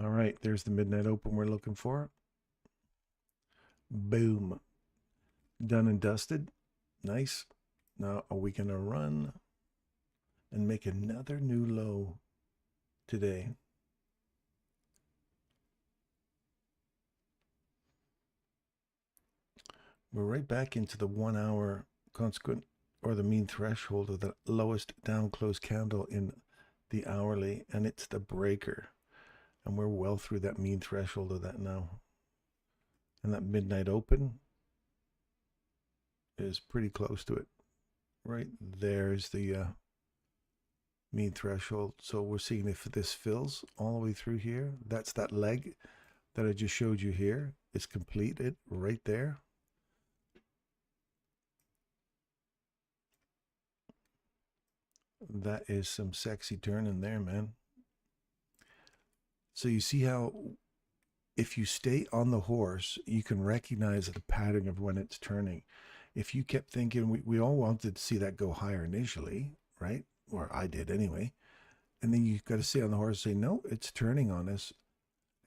All right, there's the midnight open we're looking for. Boom. Done and dusted. Nice. Now, are we going to run and make another new low today? We're right back into the 1 hour consequent or the mean threshold of the lowest down close candle in the hourly, and it's the breaker. And we're well through that mean threshold of that now. And that midnight open is pretty close to it. Right there's the mean threshold. So we're seeing if this fills all the way through here. That's that leg that I just showed you here. It's completed right there. That is some sexy turning there, man. So you see how if you stay on the horse, you can recognize the pattern of when it's turning. If you kept thinking, we all wanted to see that go higher initially, right? Or I did anyway. And then you've got to stay on the horse and say, no, it's turning on us.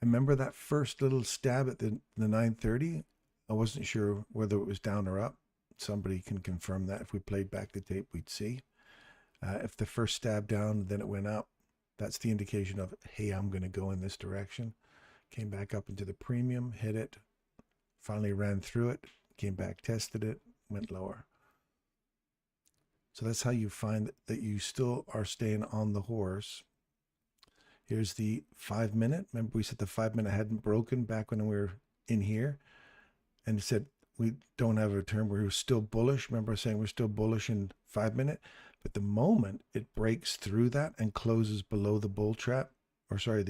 And remember that first little stab at the 930? I wasn't sure whether it was down or up. Somebody can confirm that. If we played back the tape, we'd see. If the first stab down, then it went up, that's the indication of, hey, I'm going to go in this direction. Came back up into the premium, hit it, finally ran through it, came back, tested it, went lower. So that's how you find that you still are staying on the horse. Here's the 5 minute. Remember we said the 5 minute hadn't broken back when we were in here, and it said we don't have a return. We're still bullish. Remember saying we're still bullish in 5 minute, but the moment it breaks through that and closes below the bull trap, or sorry,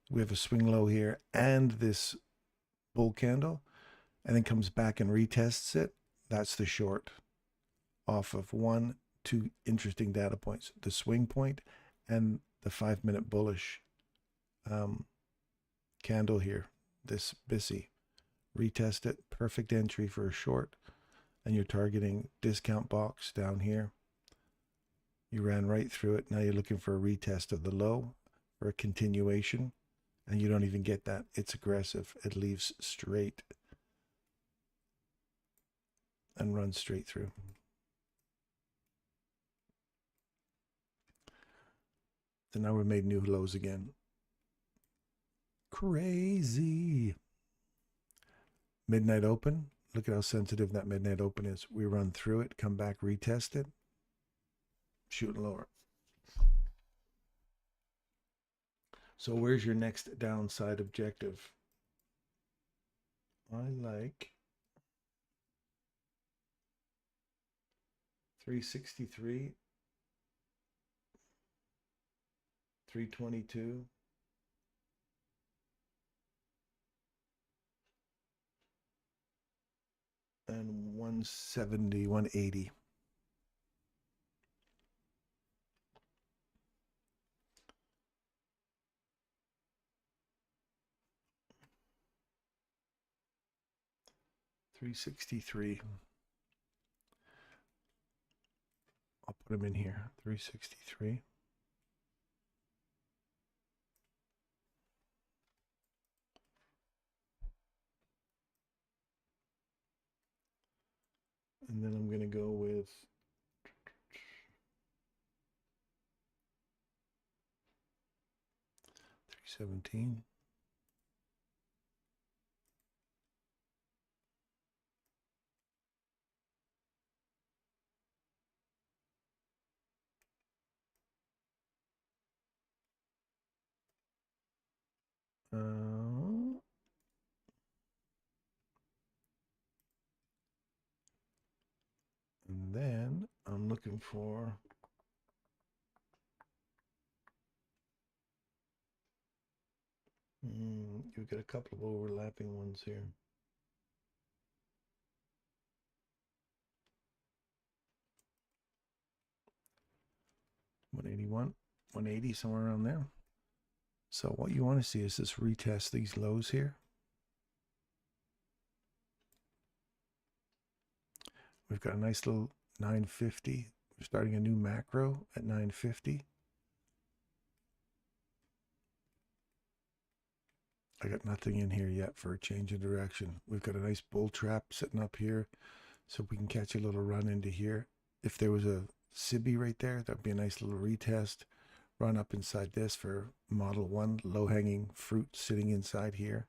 we have a swing low here and this bull candle, and then comes back and retests it, that's the short off of 2 interesting data points, the swing point and the 5 minute bullish candle here, this BISI. Retest it, perfect entry for a short, and you're targeting discount box down here. You ran right through it. Now you're looking for a retest of the low or a continuation, and you don't even get that. It's aggressive. It leaves straight and runs straight through. So now we made new lows again. Crazy. Midnight open. Look at how sensitive that midnight open is. We run through it, come back, retest it, shooting lower. So where's your next downside objective? I like 363, 322, and 170, 180. $363. I'll put them in here. 363. And then I'm going to go with 317. And then I'm looking for you've got a couple of overlapping ones here. $181, $180, somewhere around there. So what you want to see is this retest these lows here. We've got a nice little 950. We're starting a new macro at 950. I got nothing in here yet for a change in direction. We've got a nice bull trap sitting up here, so we can catch a little run into here. If there was a SIBI right there, that'd be a nice little retest. Run up inside this for model 1, low-hanging fruit sitting inside here.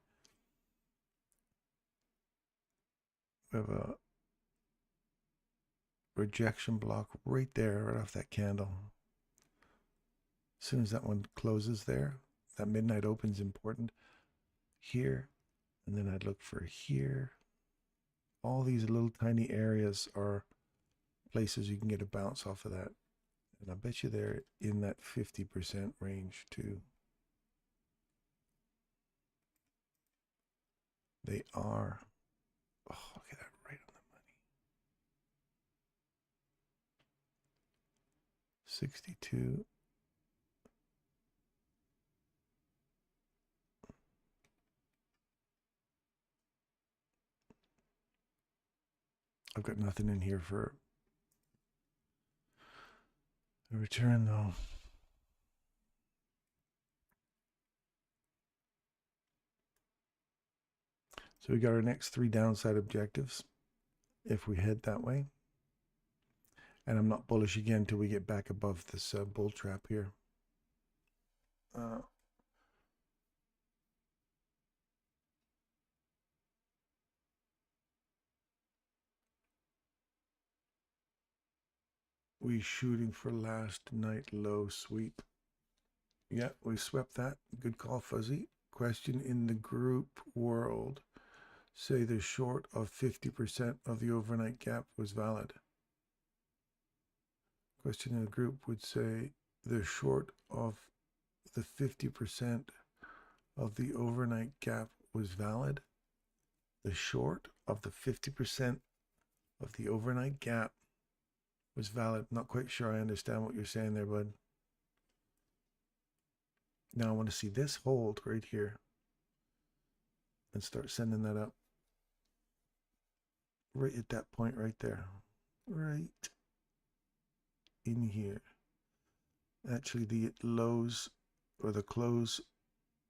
We have a rejection block right there, right off that candle. As soon as that one closes there, that midnight open's important. Here, and then I'd look for here. All these little tiny areas are places you can get a bounce off of that. And I bet you they're in that 50% range too. They are. Oh, look at that, right on the money. 62. I've got nothing in here for a return though. So we got our next 3 downside objectives if we head that way. And I'm not bullish again until we get back above this bull trap here. We shooting for last night low sweep. Yeah, we swept that. Good call, Fuzzy. Question in the group world. Say the short of 50% of the overnight gap was valid. Question in the group would say the short of the 50% of the overnight gap was valid. The short of the 50% of the overnight gap was valid. Not quite sure I understand what you're saying there, bud. Now I want to see this hold right here and start sending that up. Right at that point right there. Right in here. Actually, the lows or the close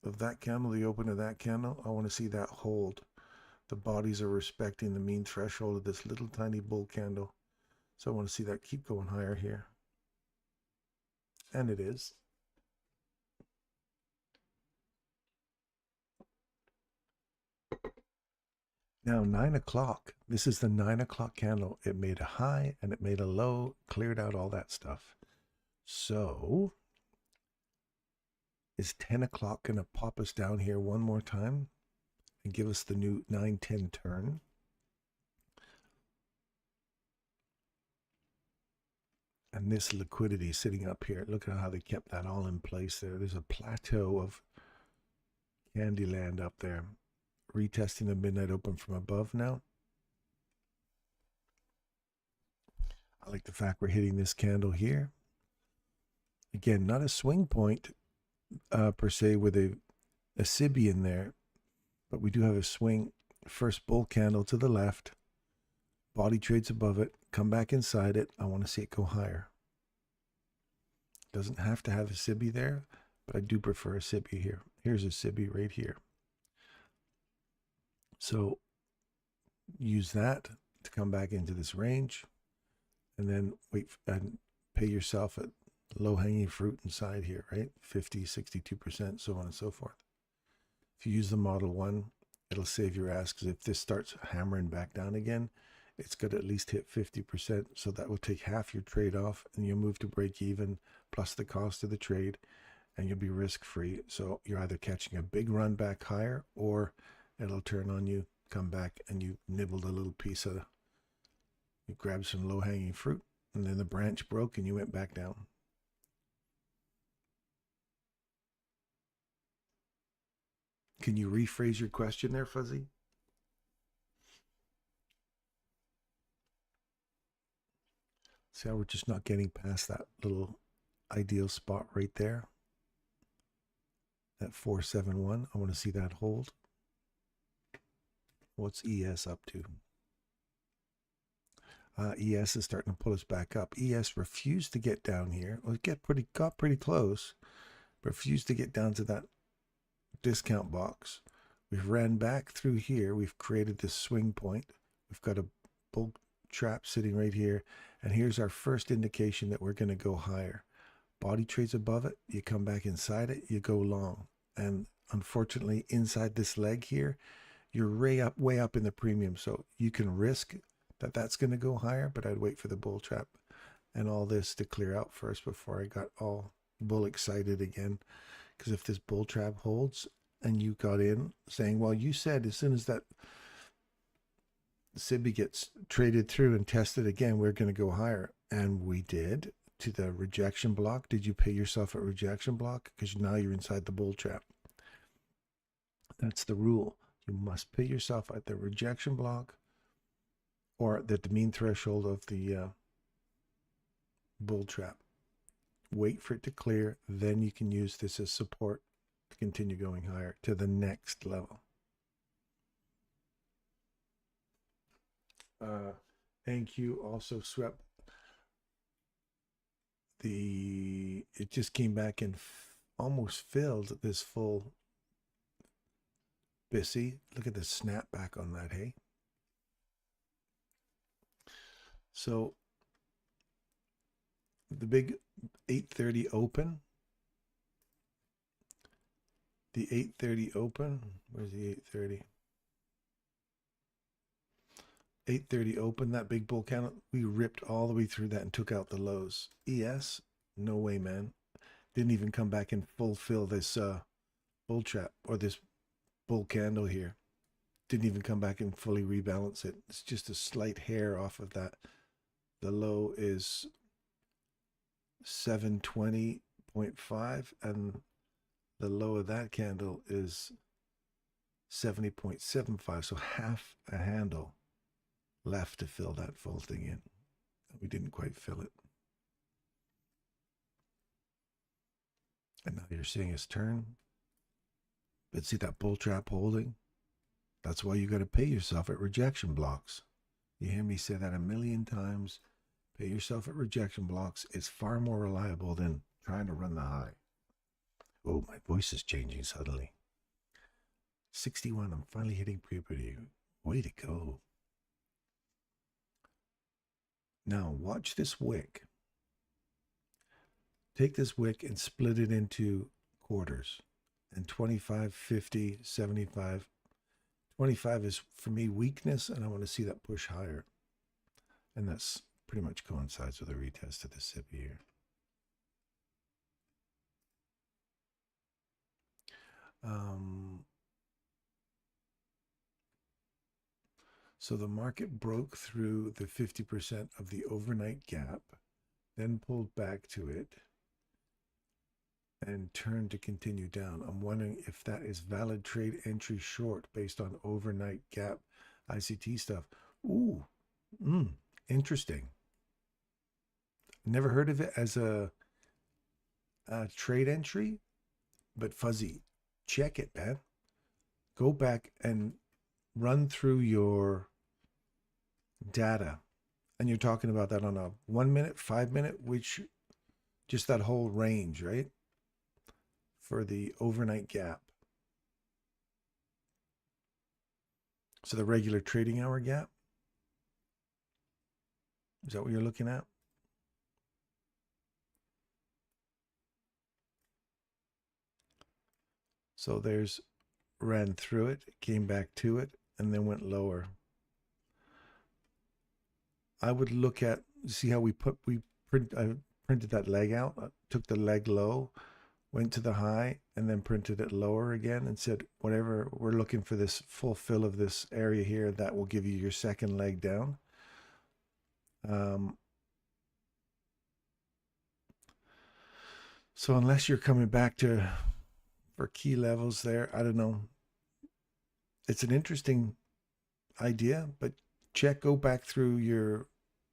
of that candle, the open of that candle, I want to see that hold. The bodies are respecting the mean threshold of this little tiny bull candle. So I want to see that keep going higher here. And it is. Now 9 o'clock. This is the 9 o'clock candle. It made a high and it made a low, cleared out all that stuff. So is 10 o'clock going to pop us down here one more time and give us the new 9-10 turn? And this liquidity sitting up here, look at how they kept that all in place there. There's a plateau of Candyland up there. Retesting the midnight open from above now. I like the fact we're hitting this candle here. Again, not a swing point per se with a SIBI in there, but we do have a swing. First bull candle to the left. Body trades above it. Come back inside it. I want to see it go higher. Doesn't have to have a SIBI there, but I do prefer a SIBI here. Here's a SIBI right here. So use that to come back into this range and then wait and pay yourself at low hanging fruit inside here, right? 50, 62%, so on and so forth. If you use the Model 1, it'll save your ass, because if this starts hammering back down again, it's got to at least hit 50%. So that will take half your trade off and you'll move to break even plus the cost of the trade and you'll be risk free. So you're either catching a big run back higher or it'll turn on you, come back, and you nibbled a little piece of, you grabbed some low-hanging fruit, and then the branch broke and you went back down. Can you rephrase your question there, Fuzzy? See how we're just not getting past that little ideal spot right there? That 471, I want to see that hold. What's ES up to? ES is starting to pull us back up. ES refused to get down here. Well, it got pretty close. Refused to get down to that discount box. We've ran back through here. We've created this swing point. We've got a bull trap sitting right here. And here's our first indication that we're going to go higher. Body trades above it. You come back inside it. You go long. And unfortunately, inside this leg here, you're way up in the premium. So you can risk that that's going to go higher, but I'd wait for the bull trap and all this to clear out first before I got all bull excited again. Because if this bull trap holds and you got in saying, well, you said as soon as that SIBI gets traded through and tested again, we're going to go higher. And we did to the rejection block? Did you pay yourself at rejection block? Because now you're inside the bull trap. That's the rule. You must pay yourself at the rejection block or at the mean threshold of the bull trap. Wait for it to clear, then you can use this as support to continue going higher to the next level. NQ also swept it just came back and almost filled this full BISI. Look at the snapback on that, hey? So the big 8:30 open. The 8:30 open. Where's the 8:30? 8:30 open, that big bull candle, we ripped all the way through that and took out the lows. ES, no way, man. Didn't even come back and fulfill this bull trap or this bull candle here. Didn't even come back and fully rebalance it. It's just a slight hair off of that. The low is 720.5 and the low of that candle is 70.75. So half a handle left to fill that full thing in. We didn't quite fill it. And now you're seeing us turn. But see that bull trap holding? That's why you got to pay yourself at rejection blocks. You hear me say that a million times. Pay yourself at rejection blocks. It's far more reliable than trying to run the high. Oh, my voice is changing suddenly. 61, I'm finally hitting puberty. Way to go. Now, watch this wick. Take this wick and split it into quarters. And 25, 50, 75. 25 is, for me, weakness, and I want to see that push higher. And that's pretty much coincides with a retest of the SIP here. So the market broke through the 50% of the overnight gap, then pulled back to it, and turned to continue down. I'm wondering if that is valid trade entry short based on overnight gap ICT stuff. Ooh, interesting. Never heard of it as a trade entry, but fuzzy. Check it, man. Go back and run through your data. And you're talking about that on a 1 minute, 5 minute, which just that whole range, right? For the overnight gap. So the regular trading hour gap. Is that what you're looking at? So there's ran through it, came back to it, and then went lower. I would look at, see how I printed that leg out. I took the leg low, went to the high, and then printed it lower again and said, whatever, we're looking for this full fill of this area here, that will give you your second leg down. So unless you're coming back to for key levels there, I don't know. It's an interesting idea, but go back through your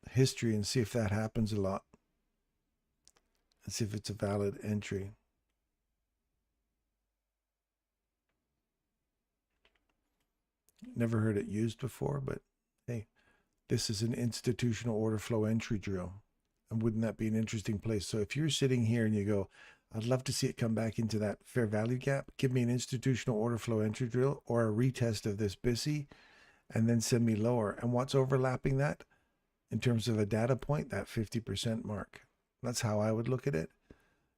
history and see if that happens a lot. And see if it's a valid entry. Never heard it used before, but hey, this is an institutional order flow entry drill. And wouldn't that be an interesting place? So if you're sitting here and you go, I'd love to see it come back into that fair value gap, give me an institutional order flow entry drill or a retest of this BISI, and then send me lower. And what's overlapping that in terms of a data point? That 50% mark. That's how I would look at it,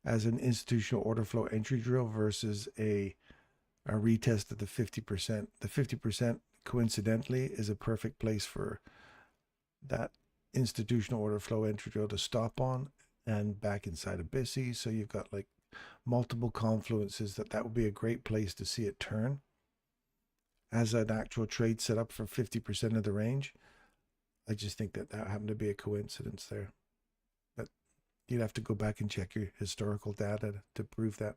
as an institutional order flow entry drill versus a retest of the 50%. The 50% coincidentally is a perfect place for that institutional order flow entry drill to stop on and back inside of BISI. So you've got like multiple confluences that would be a great place to see it turn as an actual trade set up for 50% of the range. I just think that happened to be a coincidence there. But You'd have to go back and check your historical data to prove that.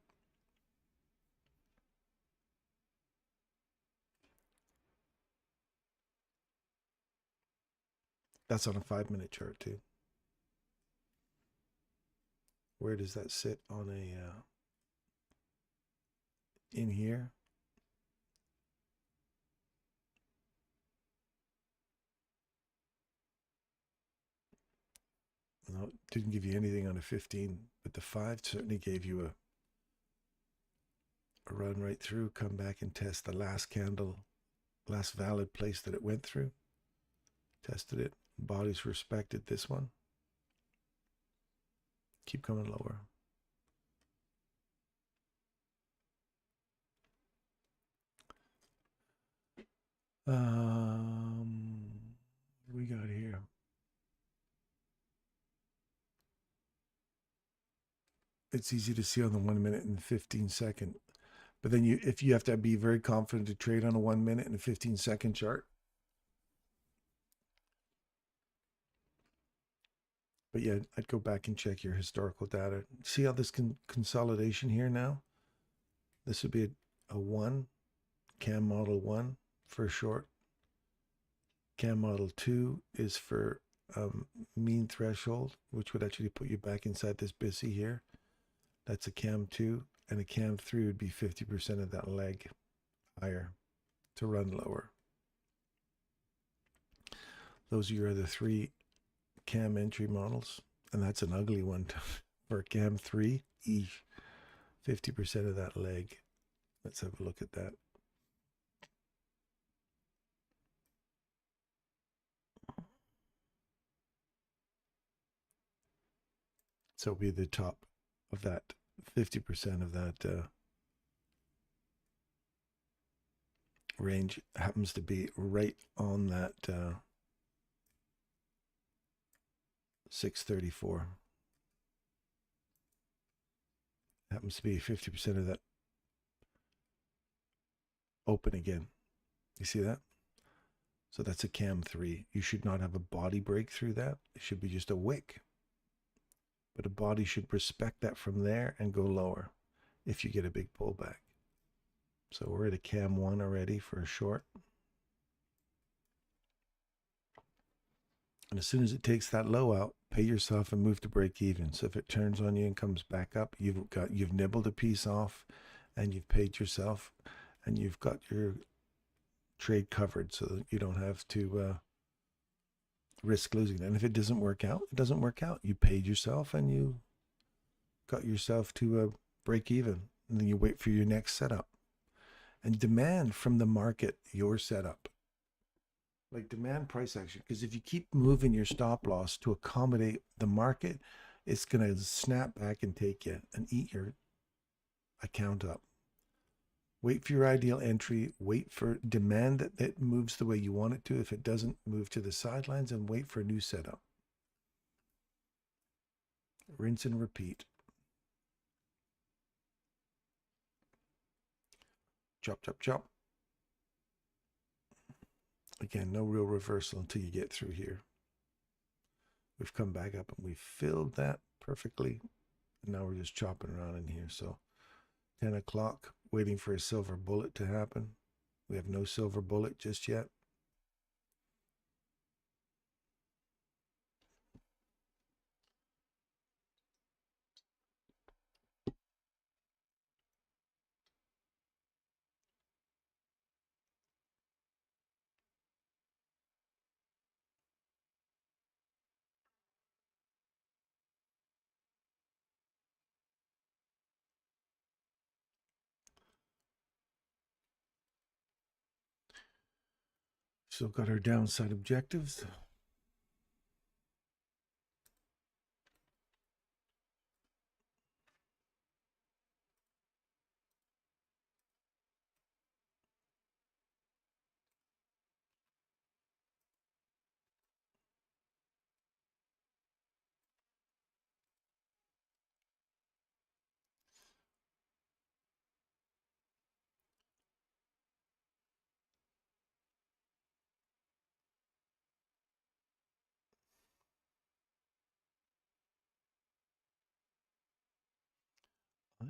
That's on a 5-minute chart too. Where does that sit on a in here? No, it didn't give you anything on a 15, but the 5 certainly gave you a run right through. Come back and test the last candle, last valid place that it went through. Tested it. Bodies respected this one. Keep coming lower. What do we got here? It's easy to see on the 1 minute and 15-second. But then if you have to be very confident to trade on a 1 minute and a 15-second chart. But yeah, I'd go back and check your historical data. See how this consolidation here now? This would be a 1, cam model 1 for short. Cam model 2 is for mean threshold, which would actually put you back inside this BISI here. That's a cam 2, and a cam 3 would be 50% of that leg higher to run lower. Those are your other 3 cam entry models, and that's an ugly one for cam 3. 50% of that leg. Let's have a look at that. So it'll be the top of that 50% of that range happens to be right on that 634. Happens to be 50% of that open again. You see that? So that's a cam 3. You should not have a body break through that. It should be just a wick. But a body should respect that from there and go lower if you get a big pullback. So we're at a cam 1 already for a short. And as soon as it takes that low out, pay yourself and move to break even. So if it turns on you and comes back up, you've nibbled a piece off and you've paid yourself and you've got your trade covered so that you don't have to risk losing it. And if it doesn't work out, it doesn't work out. You paid yourself and you got yourself to break even. And then you wait for your next setup. And demand from the market your setup. Like demand price action. Because if you keep moving your stop loss to accommodate the market, it's going to snap back and take you and eat your account up. Wait for your ideal entry. Wait for demand that it moves the way you want it to. If it doesn't, move to the sidelines and wait for a new setup. Rinse and repeat. Chop, chop, chop. Again, no real reversal until you get through here. We've come back up and we filled that perfectly. And now we're just chopping around in here. So 10 o'clock, waiting for a silver bullet to happen. We have no silver bullet just yet. Still got our downside objectives.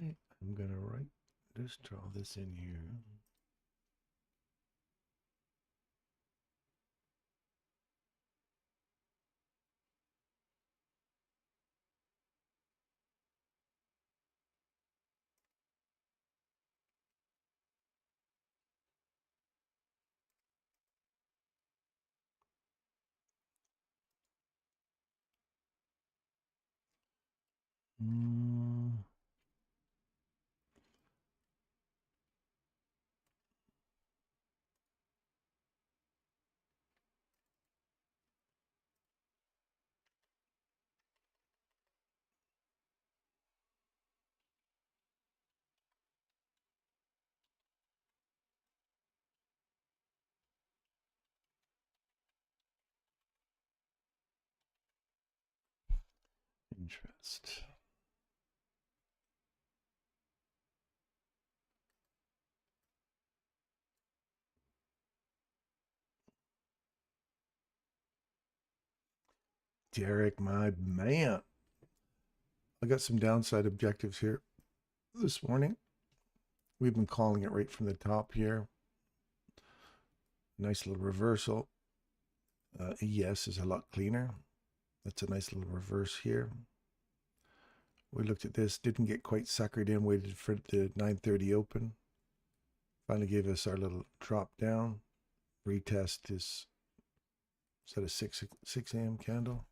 I'm going to just draw this in here. Interest. Derek, my man. I got some downside objectives here this morning. We've been calling it right from the top here. Nice little reversal. ES is a lot cleaner. That's a nice little reverse here. We looked at this, didn't get quite suckered in, waited for the 9:30 open. Finally gave us our little drop down. Retest this. Is that a 6 a.m. candle?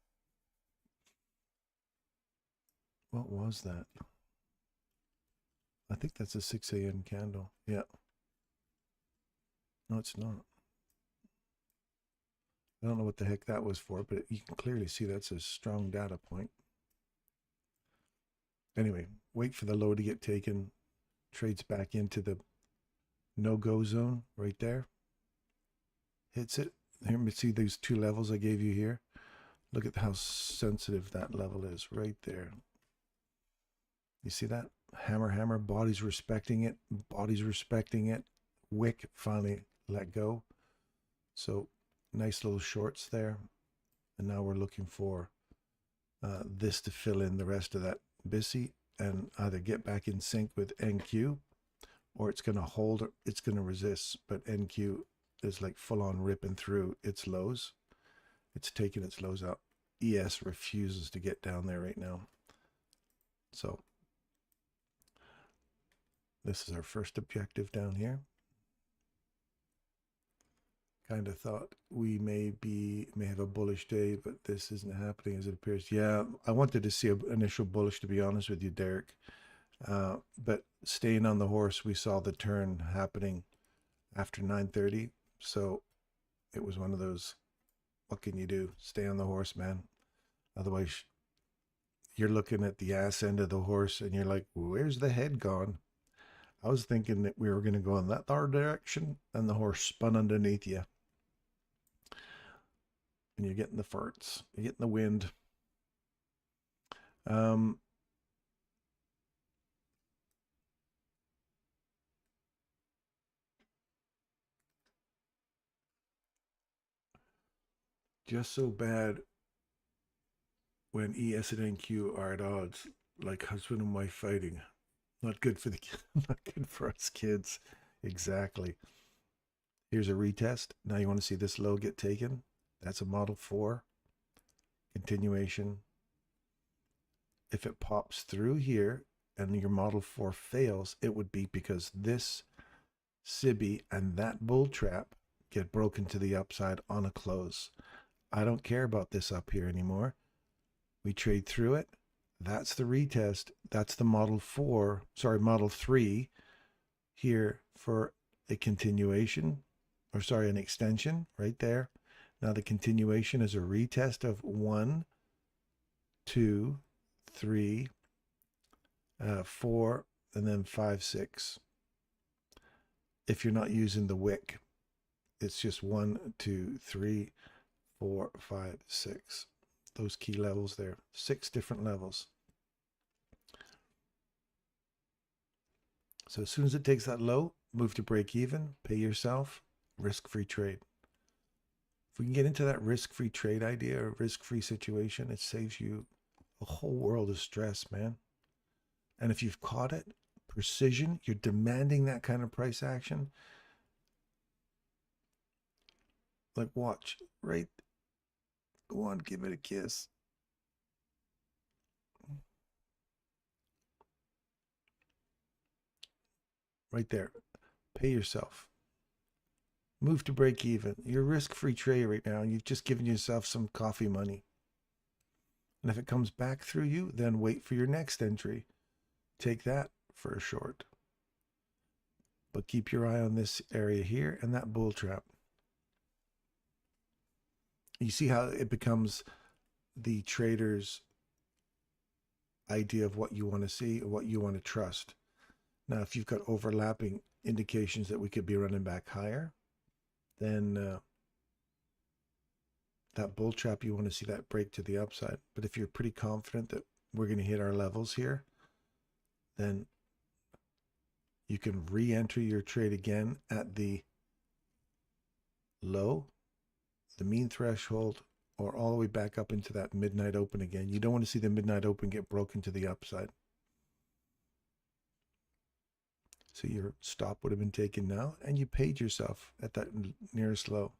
What was that? I think that's a 6 a.m. candle. Yeah. No, it's not. I don't know what the heck that was for, but you can clearly see that's a strong data point. Anyway, wait for the low to get taken. Trades back into the no-go zone right there. Hits it. Here, see these two levels I gave you here? Look at how sensitive that level is right there. You see that? Hammer, hammer, body's respecting it. Body's respecting it. Wick finally let go. So nice little shorts there. And now we're looking for this to fill in the rest of that BISI and either get back in sync with NQ, or it's going to hold, it's going to resist. But NQ is like full on ripping through its lows. It's taking its lows out. ES refuses to get down there right now. So this is our first objective down here. Kind of thought we may have a bullish day, but this isn't happening as it appears. Yeah, I wanted to see an initial bullish, to be honest with you, Derek. But staying on the horse, we saw the turn happening after 9:30. So it was one of those, what can you do? Stay on the horse, man. Otherwise, you're looking at the ass end of the horse and you're like, where's the head gone? I was thinking that we were going to go in that direction, and the horse spun underneath you. And you're getting the farts. You're getting the wind. Just so bad when ES and NQ are at odds, like husband and wife fighting. Not good for the not good for us kids. Exactly. Here's a retest. Now you want to see this low get taken. That's a model 4. Continuation. If it pops through here and your model 4 fails, it would be because this SIBI and that bull trap get broken to the upside on a close. I don't care about this up here anymore. We trade through it. That's the retest. That's the model 3 here for a continuation, or sorry, an extension right there. Now the continuation is a retest of 1, 2, 3, 4, and then 5, 6. If you're not using the wick, it's just 1, 2, 3, 4, 5, 6. Those key levels there, 6 different levels. So as soon as it takes that low, move to break even, pay yourself, risk-free trade. If we can get into that risk-free trade idea or risk-free situation, it saves you a whole world of stress, man. And if you've caught it, precision, you're demanding that kind of price action. Like, watch, right? Go on, give it a kiss. Right there. Pay yourself. Move to break even. You're risk-free trade right now, and you've just given yourself some coffee money. And if it comes back through you, then wait for your next entry. Take that for a short. But keep your eye on this area here and that bull trap. You see how it becomes the trader's idea of what you want to see or what you want to trust. Now, if you've got overlapping indications that we could be running back higher, then that bull trap, you want to see that break to the upside. But if you're pretty confident that we're going to hit our levels here, then you can re-enter your trade again at the low, the mean threshold, or all the way back up into that midnight open again. You don't want to see the midnight open get broken to the upside. So your stop would have been taken now, and you paid yourself at that nearest low.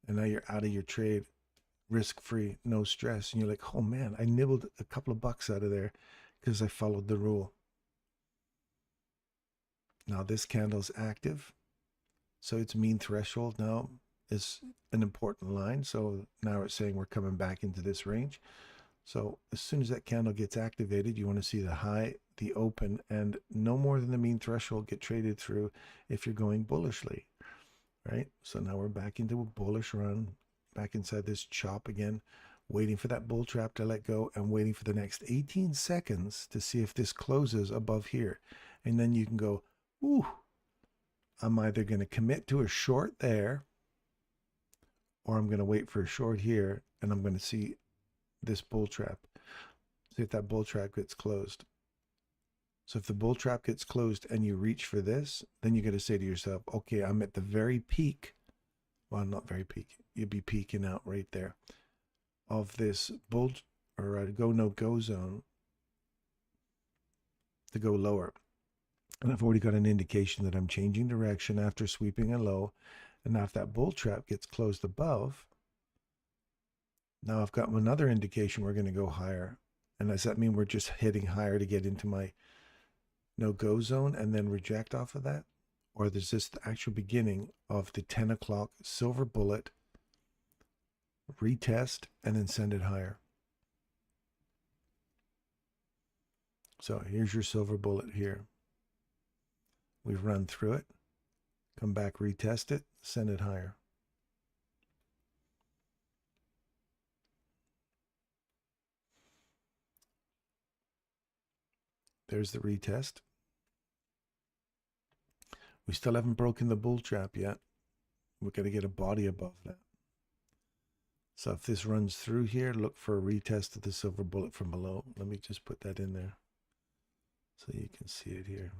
And now you're out of your trade, risk-free, no stress. And you're like, oh man, I nibbled a couple of bucks out of there because I followed the rule. Now this candle's active. So its mean threshold now is an important line. So now it's saying we're coming back into this range. So as soon as that candle gets activated, you want to see the high, the open, and no more than the mean threshold get traded through if you're going bullishly, right? So now we're back into a bullish run, back inside this chop again, waiting for that bull trap to let go and waiting for the next 18 seconds to see if this closes above here. And then you can go, ooh, I'm either going to commit to a short there, or I'm going to wait for a short here, and I'm going to see this bull trap. See if that bull trap gets closed. So if the bull trap gets closed and you reach for this, then you got to say to yourself, okay, I'm at the very peak. Well, not very peak. You'd be peaking out right there of this bull or go no go zone to go lower. And I've already got an indication that I'm changing direction after sweeping a low. And now if that bull trap gets closed above, now I've got another indication we're going to go higher. And does that mean we're just hitting higher to get into my no-go zone and then reject off of that? Or is this the actual beginning of the 10 o'clock silver bullet, retest, and then send it higher? So here's your silver bullet here. We've run through it, come back, retest it, send it higher. There's the retest. We still haven't broken the bull trap yet. We've got to get a body above that. So if this runs through here, look for a retest of the silver bullet from below. Let me just put that in there so you can see it here.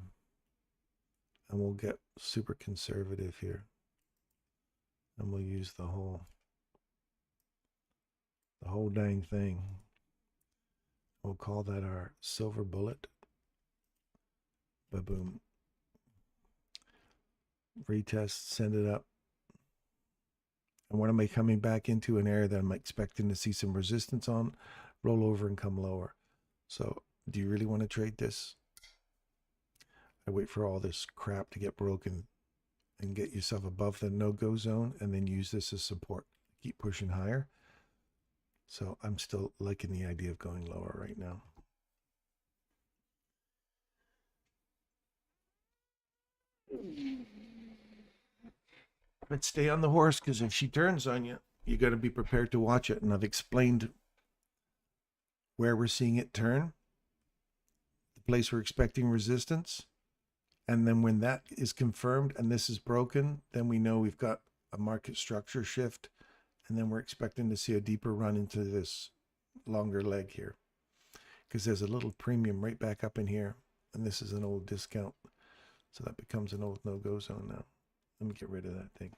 And we'll get super conservative here. And we'll use the whole dang thing. We'll call that our silver bullet. Ba-boom. Retest, send it up. And when am I coming back into an area that I'm expecting to see some resistance on, roll over and come lower. So do you really want to trade this? I wait for all this crap to get broken and get yourself above the no-go zone and then use this as support. Keep pushing higher. So I'm still liking the idea of going lower right now. But stay on the horse, because if she turns on you, you got to be prepared to watch it. And I've explained where we're seeing it turn, the place we're expecting resistance. And then when that is confirmed and this is broken, then we know we've got a market structure shift. And then we're expecting to see a deeper run into this longer leg here, because there's a little premium right back up in here. And this is an old discount. So that becomes an old no-go zone now. Let me get rid of that thing.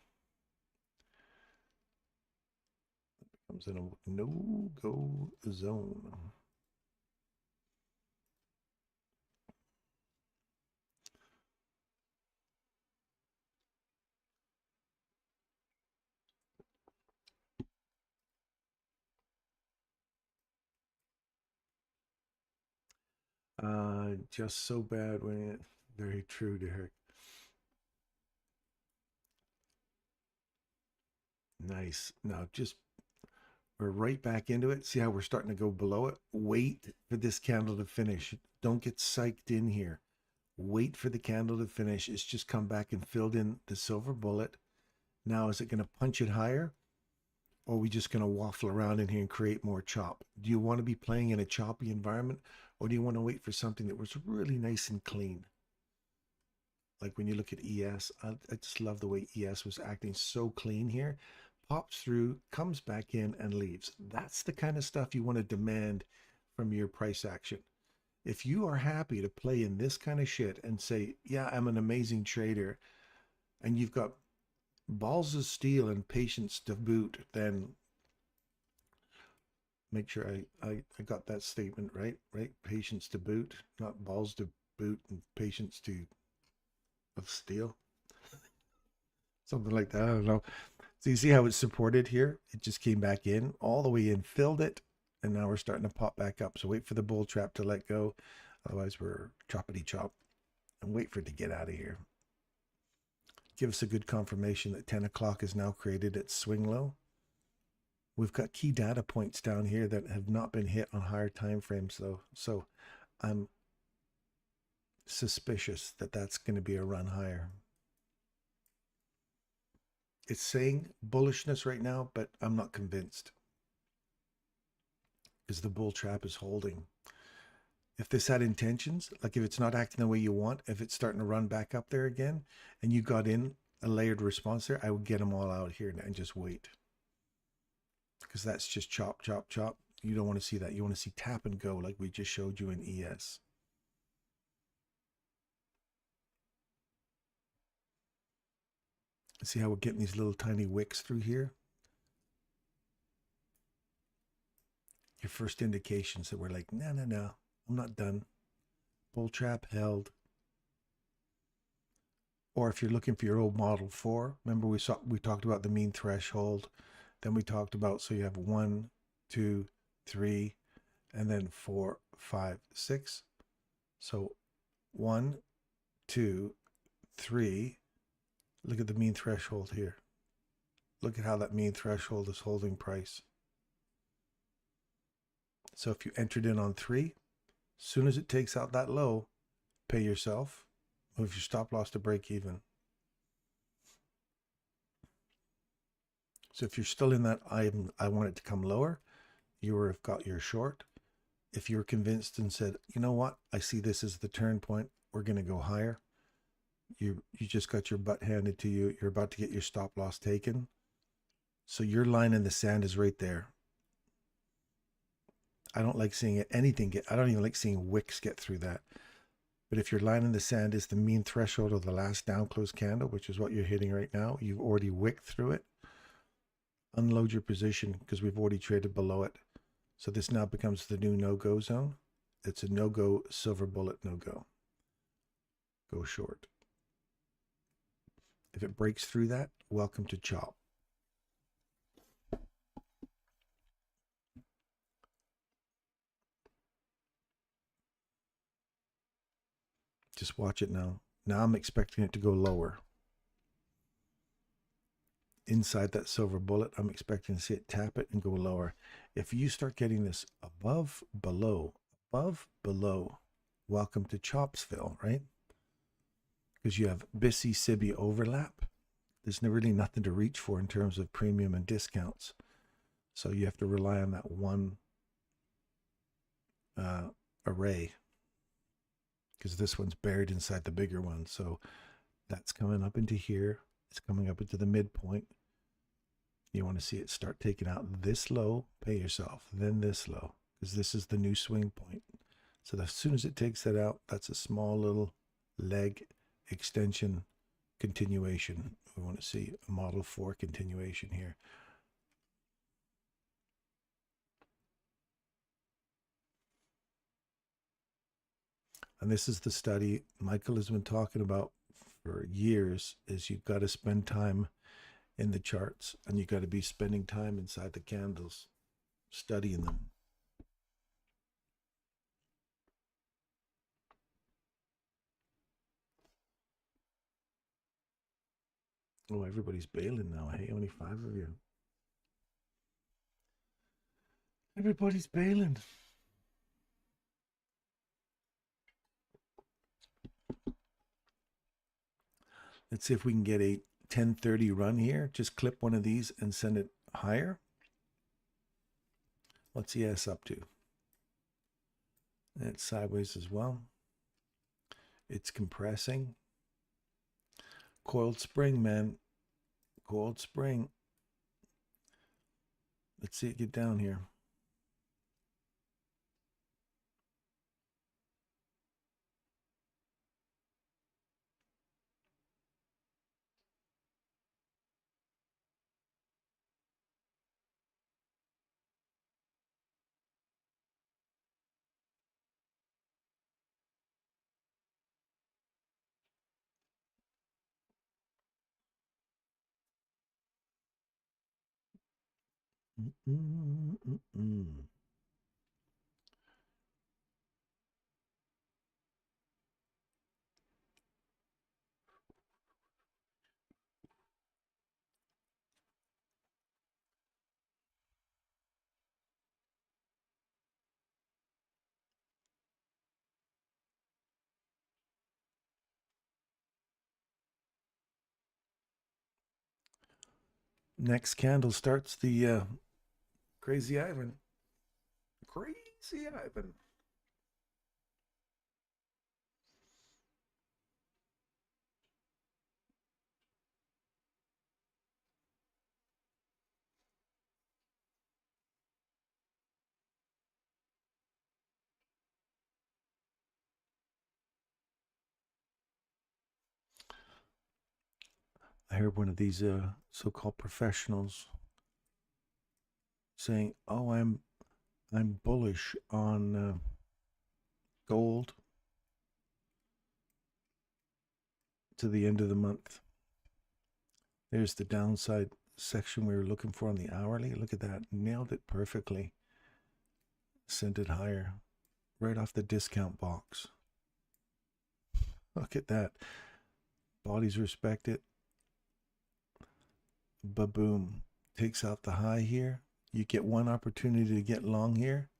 That becomes an old no-go zone. Just so bad when it, very true, Derek. Nice. Now just we're right back into it. See how we're starting to go below it? Wait for this candle to finish. Don't get psyched in here. Wait for the candle to finish. It's just come back and filled in the silver bullet. Now, is it going to punch it higher? Or are we just going to waffle around in here and create more chop? Do you want to be playing in a choppy environment? Or do you want to wait for something that was really nice and clean? Like when you look at ES, I just love the way ES was acting so clean here. Pops through, comes back in, and leaves. That's the kind of stuff you want to demand from your price action. If you are happy to play in this kind of shit and say, yeah, I'm an amazing trader, and you've got balls of steel and patience to boot, then make sure I got that statement right, right? Patience to boot, not balls to boot and patience to of steel. Something like that. I don't know. So you see how it's supported here? It just came back in, all the way in, filled it, and now we're starting to pop back up. So wait for the bull trap to let go. Otherwise, we're choppity chop. And wait for it to get out of here. Give us a good confirmation that 10 o'clock is now created at swing low. We've got key data points down here that have not been hit on higher time frames, though. So I'm suspicious that that's going to be a run higher. It's saying bullishness right now, but I'm not convinced because the bull trap is holding. If this had intentions, like if it's not acting the way you want, if it's starting to run back up there again and you got in a layered response there, I would get them all out here and just wait. Because that's just chop, chop, chop. You don't want to see that. You want to see tap and go like we just showed you in ES. See how we're getting these little tiny wicks through here? Your first indications that we're like, no, no, no, I'm not done. Bull trap held. Or if you're looking for your old Model 4, remember we talked about the mean threshold. Then we talked about, so you have 1, 2, 3, and then 4, 5, 6. So 1, 2, 3. Look at the mean threshold here. Look at how that mean threshold is holding price. So if you entered in on 3, as soon as it takes out that low, pay yourself. Move your stop loss to break even. So if you're still in that, I want it to come lower, you have got your short. If you're convinced and said, you know what, I see this as the turn point, we're going to go higher. You just got your butt handed to you. You're about to get your stop loss taken. So your line in the sand is right there. I don't like seeing anything get, I don't even like seeing wicks get through that. But if your line in the sand is the mean threshold of the last down close candle, which is what you're hitting right now, you've already wicked through it. Unload your position because we've already traded below it. So this now becomes the new no-go zone. It's a no-go, silver bullet no-go. Go short. If it breaks through that, welcome to chop. Just watch it now. Now I'm expecting it to go lower. Inside that silver bullet, I'm expecting to see it tap it and go lower. If you start getting this above, below, welcome to Chopsville, right? Because you have Bissy-Sibby overlap. There's really nothing to reach for in terms of premium and discounts. So you have to rely on that one array, because this one's buried inside the bigger one. So that's coming up into here. It's coming up into the midpoint. You want to see it start taking out this low, pay yourself, then this low, because this is the new swing point. So as soon as it takes that out, that's a small little leg extension continuation. We want to see a Model 4 continuation here. And this is the study Michael has been talking about for years, is you've got to spend time in the charts and you got to be spending time inside the candles, studying them. Oh, everybody's bailing now. Hey, only 5 of you. Everybody's bailing. Let's see if we can get a 1030 run here. Just clip one of these and send it higher. What's the S up to? And it's sideways as well. It's compressing. Coiled spring, man. Coiled spring. Let's see it get down here. Next candle starts the Crazy Ivan. Crazy Ivan. I heard one of these so-called professionals saying, "Oh, I'm bullish on gold to the end of the month." There's the downside section we were looking for on the hourly. Look at that. Nailed it perfectly. Sent it higher. Right off the discount box. Look at that. Bodies respect it. Ba-boom. Takes out the high here. You get one opportunity to get long here,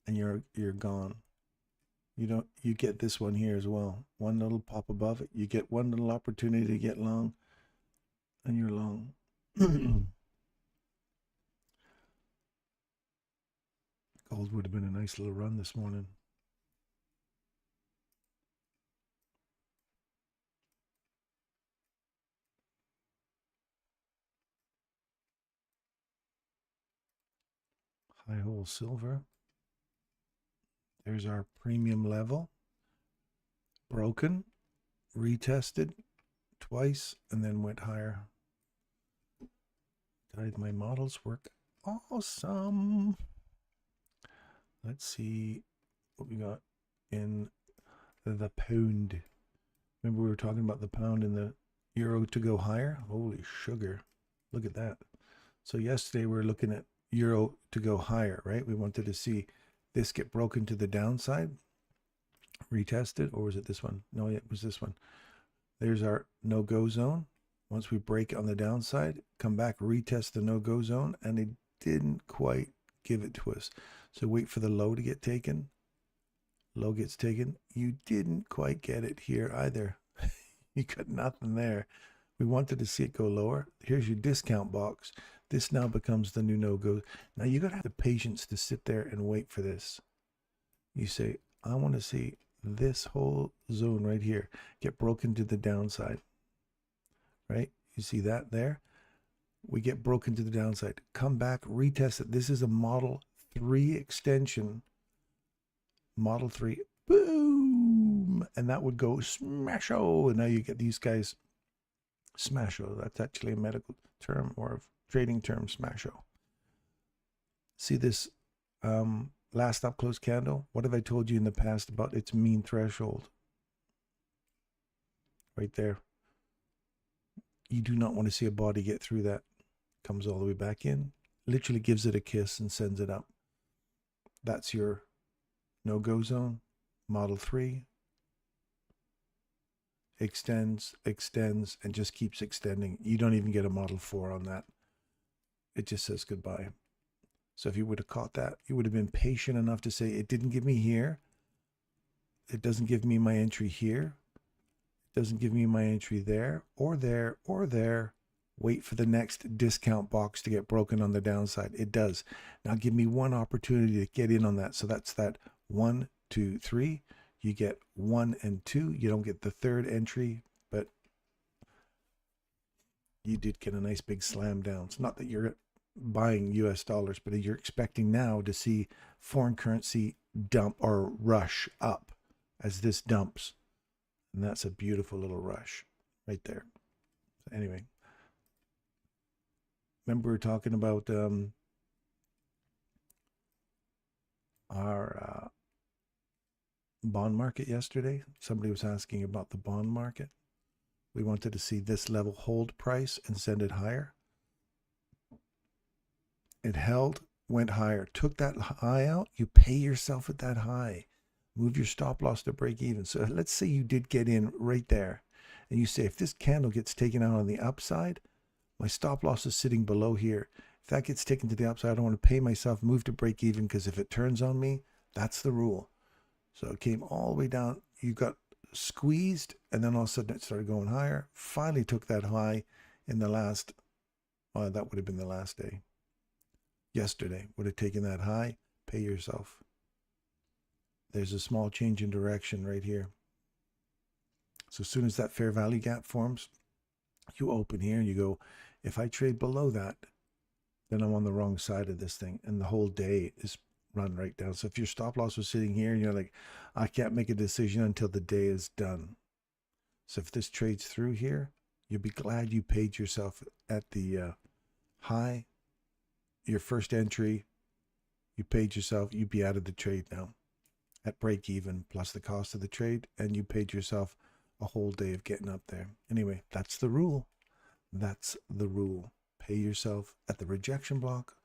and you're gone. You get this one here as well. One little pop above it. You get one little opportunity to get long, and you're long. Gold would have been a nice little run this morning. High hole silver. There's our premium level. Broken, retested twice, and then went higher. Did my models work? Awesome. Let's see what we got in the pound. Remember we were talking about the pound and the euro to go higher? Holy sugar. Look at that. So yesterday we were looking at euro to go higher, right? We wanted to see this get broken to the downside, retested, or was it this one? No, it was this one. There's our no-go zone. Once we break on the downside, come back, retest the no-go zone, and it didn't quite give it to us. So wait for the low to get taken. Low gets taken. You didn't quite get it here either. You got nothing there. We wanted to see it go lower. Here's your discount box. This now becomes the new no-go. Now you got to have the patience to sit there and wait for this. You say, I want to see this whole zone right here get broken to the downside. Right? You see that there? We get broken to the downside. Come back, retest it. This is a Model 3 extension. Model 3. Boom! And that would go smash-o. And now you get these guys smash-o. That's actually a medical term or a trading term, smash-o. See this last up close candle? What have I told you in the past about its mean threshold? Right there. You do not want to see a body get through that. Comes all the way back in. Literally gives it a kiss and sends it up. That's your no-go zone. Model 3. extends, extends, and just keeps extending. You don't even get a Model 4 on that. It just says goodbye. So if you would have caught that, you would have been patient enough to say, it didn't give me here. It doesn't give me my entry here. It doesn't give me my entry there, or there, or there. Wait for the next discount box to get broken on the downside. It does. Now give me one opportunity to get in on that. So that's that 1, 2, 3. You get 1 and 2. You don't get the third entry, but you did get a nice big slam down. It's not that you're buying US dollars, but you're expecting now to see foreign currency dump or rush up as this dumps. And that's a beautiful little rush right there. Anyway, remember we were talking about our bond market yesterday? Somebody was asking about the bond market. We wanted to see this level hold price and send it higher. It held, went higher, took that high out. You pay yourself at that high. Move your stop loss to break even. So let's say you did get in right there. And you say, if this candle gets taken out on the upside, my stop loss is sitting below here. If that gets taken to the upside, I don't want to pay myself, move to break even, because if it turns on me, that's the rule. So it came all the way down. You got squeezed, and then all of a sudden it started going higher. Finally took that high in the last, well, that would have been the last day. Yesterday would have taken that high. Pay yourself. There's a small change in direction right here. So as soon as that fair value gap forms, you open here and you go, if I trade below that, then I'm on the wrong side of this thing, and the whole day is run right down. So if your stop loss was sitting here and you're like, I can't make a decision until the day is done. So if this trades through here, you'll be glad you paid yourself at the high. Your first entry, you paid yourself, you'd be out of the trade now at break even plus the cost of the trade, and you paid yourself a whole day of getting up there. Anyway, that's the rule. That's the rule. Pay yourself at the rejection block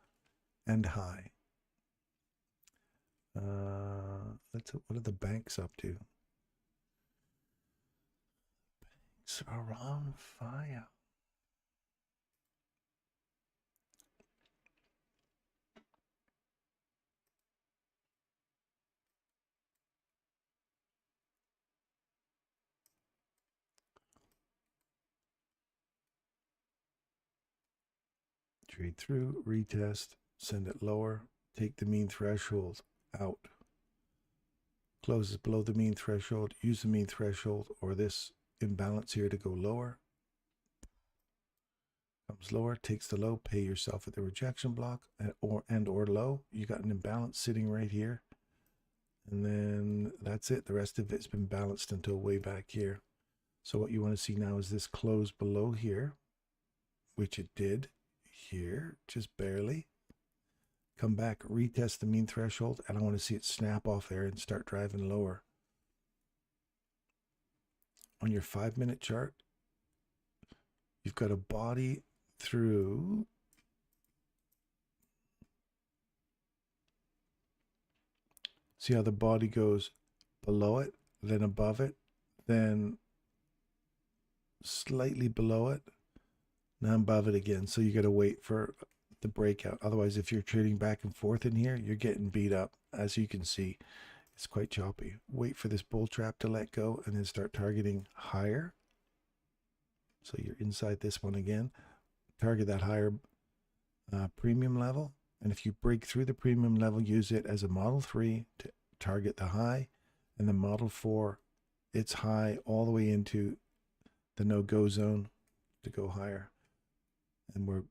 and high. What are the banks up to? Banks are on fire. Trade through, retest, send it lower, take the mean threshold out. Closes below the mean threshold, use the mean threshold or this imbalance here to go lower. Comes lower, takes the low, pay yourself at the rejection block or low. You got an imbalance sitting right here. And then that's it. The rest of it's been balanced until way back here. So what you want to see now is this close below here, which it did here, just barely. Come back, retest the mean threshold, and I want to see it snap off there and start driving lower. On your 5-minute chart, you've got a body through see how the body goes below it, then above it, then slightly below it, now above it again. So you got to wait for the breakout. Otherwise, if you're trading back and forth in here, you're getting beat up. As you can see, it's quite choppy. Wait for this bull trap to let go and then start targeting higher. So you're inside this one again. Target that higher premium level. And if you break through the premium level, use it as a Model 3 to target the high. And the Model 4, it's high all the way into the no-go zone to go higher. And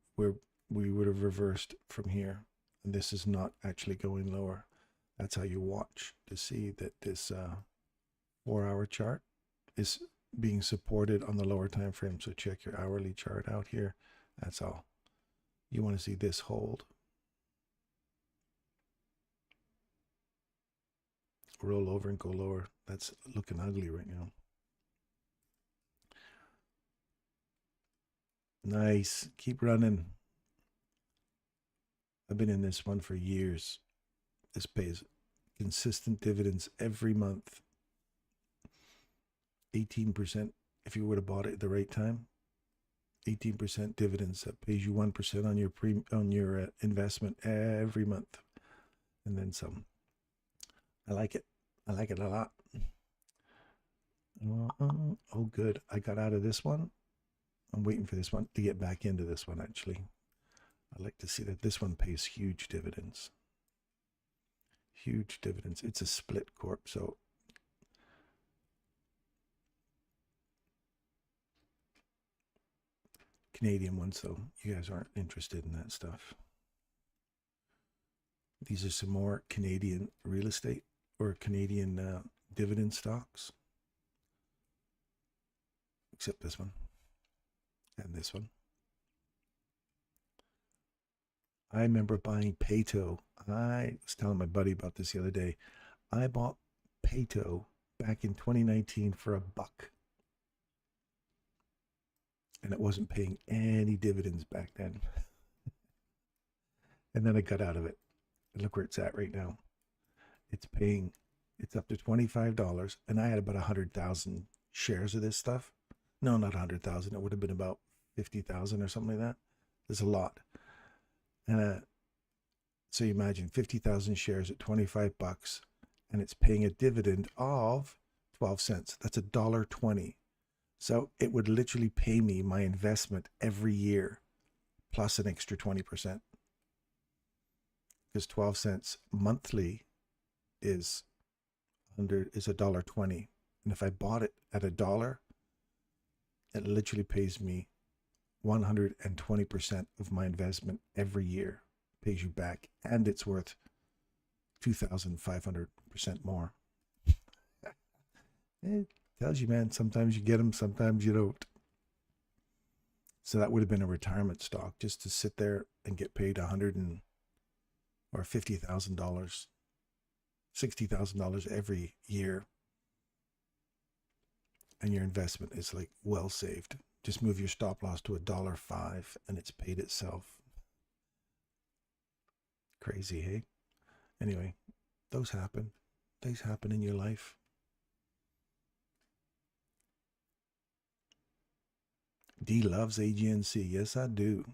we would have reversed from here. And this is not actually going lower. That's how you watch to see that this 4-hour chart is being supported on the lower time frame. So check your hourly chart out here. That's all. You want to see this hold. Roll over and go lower. That's looking ugly right now. Nice. Keep running. I've been in this one for years. This pays consistent dividends every month. 18% if you would have bought it at the right time. 18% dividends, that pays you 1% on your investment every month, and then some. I like it. I like it a lot. Oh, good. I got out of this one. I'm waiting for this one to get back into this one, actually. I like to see that this one pays huge dividends. Huge dividends. It's a split corp, so Canadian one, so you guys aren't interested in that stuff. These are some more Canadian real estate or Canadian dividend stocks, except this one and this one. I remember buying Peyto. I was telling my buddy about this the other day. I bought Peyto back in 2019 for $1. And it wasn't paying any dividends back then. And then I got out of it. And look where it's at right now. It's up to $25. And I had about 100,000 shares of this stuff. No, not 100,000. It would have been about 50,000 or something like that. There's a lot. And so you imagine 50,000 shares at $25, and it's paying a dividend of 12 cents. That's $1.20. So it would literally pay me my investment every year plus an extra 20%. Because 12 cents monthly is $1.20. And if I bought it at $1, it literally pays me 120% of my investment every year. Pays you back, and it's worth 2,500% more. It tells you, man, sometimes you get them, sometimes you don't. So that would have been a retirement stock, just to sit there and get paid $100,000 or $50,000, $60,000 every year, and your investment is like well saved. Just move your stop loss to $1.05 and it's paid itself. Crazy, hey? Anyway, those happen. Things happen in your life. D loves AGNC. Yes, I do.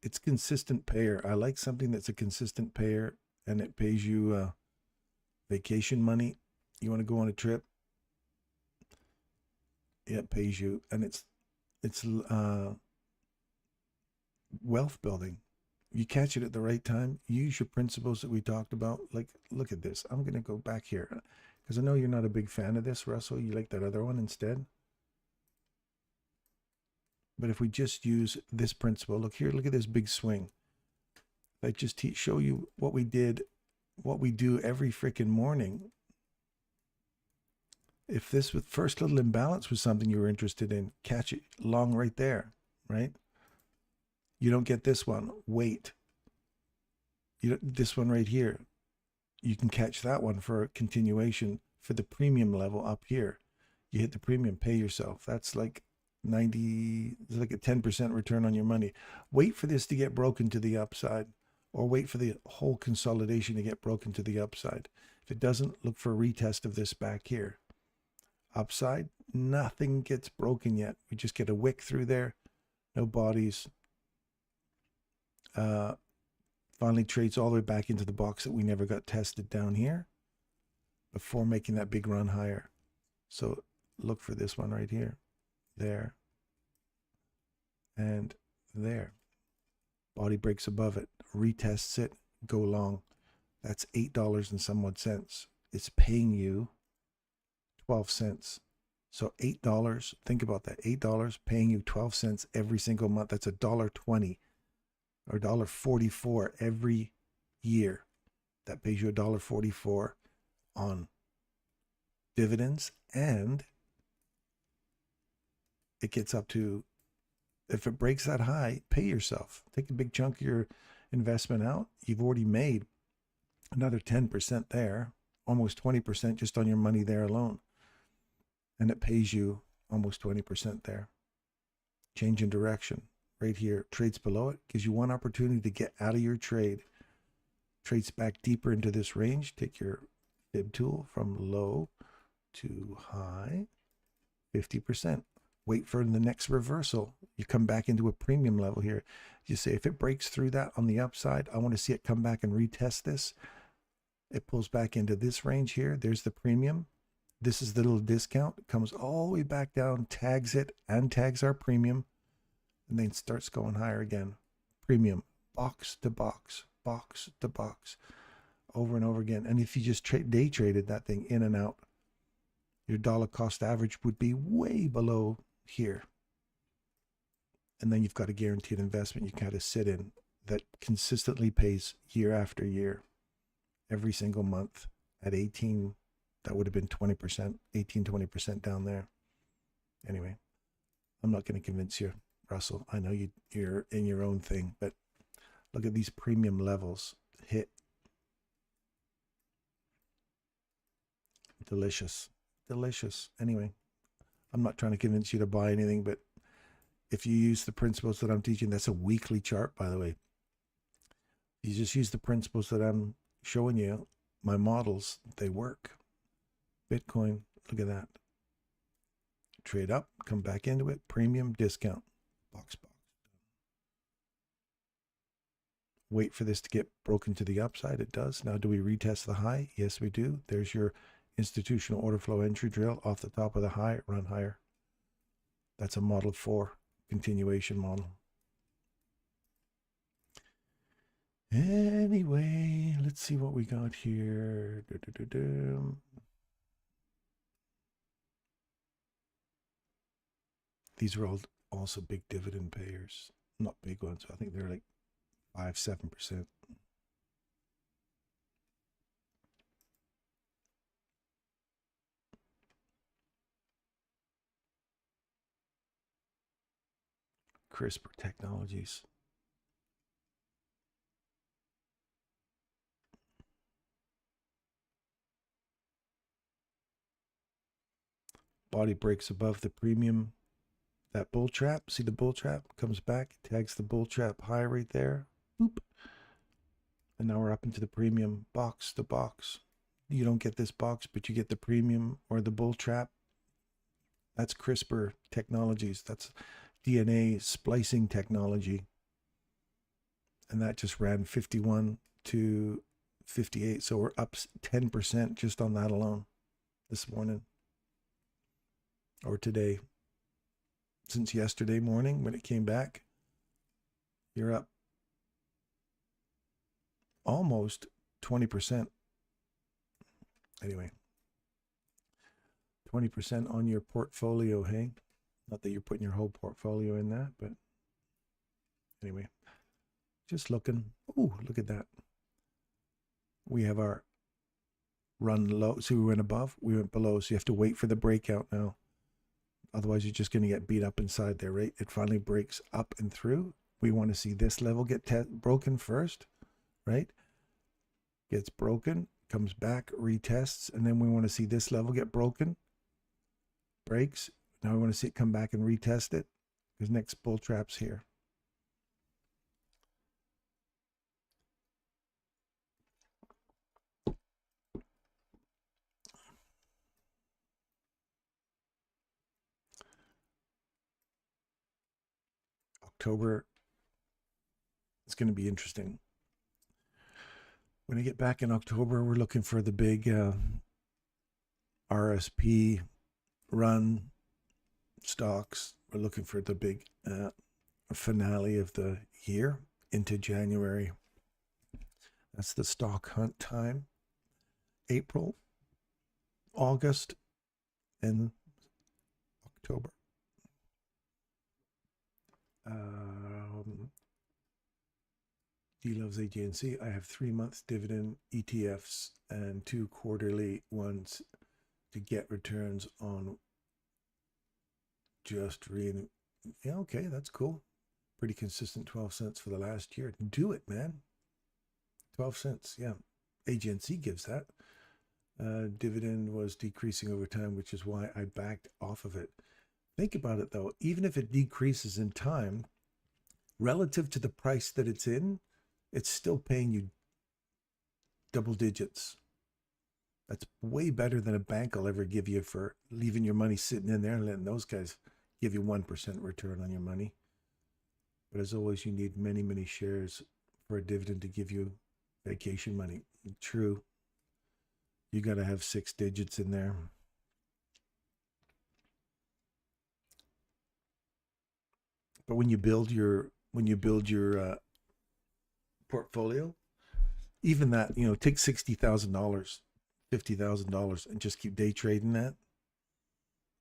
It's consistent payer. I like something that's a consistent payer and it pays you vacation money. You want to go on a trip? Yeah, it pays you, and it's wealth building. You catch it at the right time. Use your principles that we talked about. Like, look at this. I'm going to go back here because I know you're not a big fan of this, Russell. You like that other one instead. But if we just use this principle, look here, look at this big swing. I just show you what we did, what we do every freaking morning. If this first little imbalance was something you were interested in, catch it long right there, right? You don't get this one, wait. This one right here, you can catch that one for a continuation for the premium level up here. You hit the premium, pay yourself. That's like 90, it's like a 10% return on your money. Wait for this to get broken to the upside, or wait for the whole consolidation to get broken to the upside. If it doesn't, look for a retest of this back here. Upside, nothing gets broken yet. We just get a wick through there, no bodies. Finally trades all the way back into the box that we never got tested down here before making that big run higher. So look for this one right here, there, and there. Body breaks above it, retests it, go long. That's $8 and somewhat cents. It's paying you 12 cents. So $8, think about that, $8 paying you 12 cents every single month. That's $1.20 or $1.44 every year. That pays you $1.44 on dividends, and it gets up to, if it breaks that high, pay yourself. Take a big chunk of your investment out. You've already made another 10% there, almost 20% just on your money there alone. And it pays you almost 20% there. Change in direction. Right here, trades below it, gives you one opportunity to get out of your trade. Trades back deeper into this range. Take your fib tool from low to high. 50%. Wait for the next reversal. You come back into a premium level here. You say, if it breaks through that on the upside, I want to see it come back and retest this. It pulls back into this range here. There's the premium. This is the little discount. It comes all the way back down, tags it, and tags our premium, and then starts going higher again. Premium, box to box, box to box, over and over again. And if you just day traded that thing in and out, your dollar cost average would be way below here. And then you've got a guaranteed investment you kind of sit in that consistently pays year after year, every single month at 18. That would have been 20%, 18, 20% down there. Anyway, I'm not going to convince you, Russell. I know you're in your own thing, but look at these premium levels. Hit. Delicious. Delicious. Anyway, I'm not trying to convince you to buy anything, but if you use the principles that I'm teaching, that's a weekly chart, by the way. You just use the principles that I'm showing you, my models, they work. Bitcoin, look at that. Trade up, come back into it, premium, discount, box. Wait for this to get broken to the upside. It does. Now, do we retest the high? Yes, we do. There's your institutional order flow entry drill off the top of the high, run higher. That's a model 4 continuation model. Anyway, let's see what we got here. These are all also big dividend payers. Not big ones. I think they're like 5-7%. CRISPR Technologies. Body breaks above the premium. That bull trap, see the bull trap? Comes back, tags the bull trap high right there. Boop. And now we're up into the premium, box to box. You don't get this box, but you get the premium or the bull trap. That's CRISPR Technologies. That's DNA splicing technology. And that just ran 51 to 58. So we're up 10% just on that alone this morning or today. Since yesterday morning when it came back, you're up almost 20%. Anyway, 20% on your portfolio, hey? Not that you're putting your whole portfolio in that, but anyway, just looking. Oh, look at that. We have our run low. See, we went above, we went below. So you have to wait for the breakout now. Otherwise, you're just going to get beat up inside there, right? It finally breaks up and through. We want to see this level get broken first, right? Gets broken, comes back, retests, and then we want to see this level get broken, breaks. Now we want to see it come back and retest it because next bull trap's here. October, it's going to be interesting. When I get back in October, we're looking for the big RSP run stocks. We're looking for the big finale of the year into January. That's the stock hunt time. April, August, and October. D loves AGNC. I have 3 months dividend ETFs and 2 quarterly ones to get returns on just reading. Yeah, okay, that's cool. Pretty consistent 12 cents for the last year. Do it, man. 12 cents, yeah. AGNC gives that. Dividend was decreasing over time, which is why I backed off of it. Think about it, though. Even if it decreases in time, relative to the price that it's in, it's still paying you double digits. That's way better than a bank will ever give you for leaving your money sitting in there and letting those guys give you 1% return on your money. But as always, you need many, many shares for a dividend to give you vacation money. True. You got to have 6 digits in there. But when you build your portfolio, even that, take $60,000, $50,000 and just keep day trading that.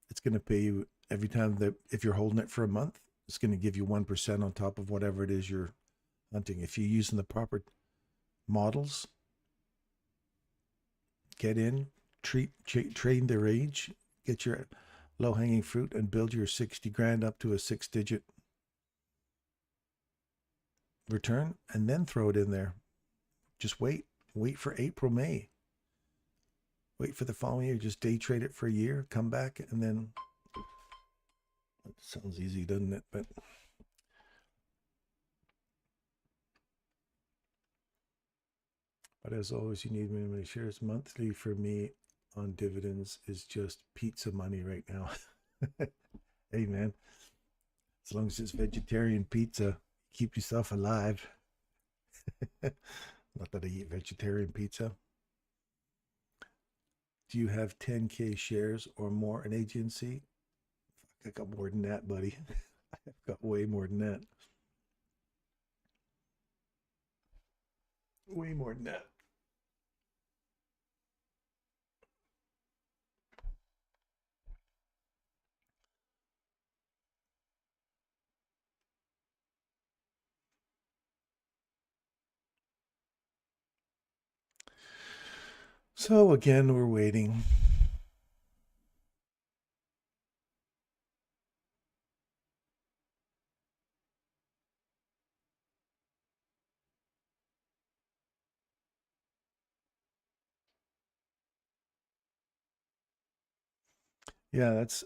It's going to pay you every time that if you're holding it for a month, it's going to give you 1% on top of whatever it is you're hunting. If you're using the proper models, get in, train the range, get your low hanging fruit and build your 60 grand up to a 6-digit return and then throw it in there. Just wait for April, May. Wait for the following year. Just day trade it for a year, come back, and then it sounds easy, doesn't it? But as always, you need many shares. Monthly for me on dividends is just pizza money right now. Hey man, as long as it's vegetarian pizza, keep yourself alive. Not that I eat vegetarian pizza. Do you have 10K shares or more in agency? I got more than that, buddy. I've got way more than that. Way more than that. So again, we're waiting. Yeah, it's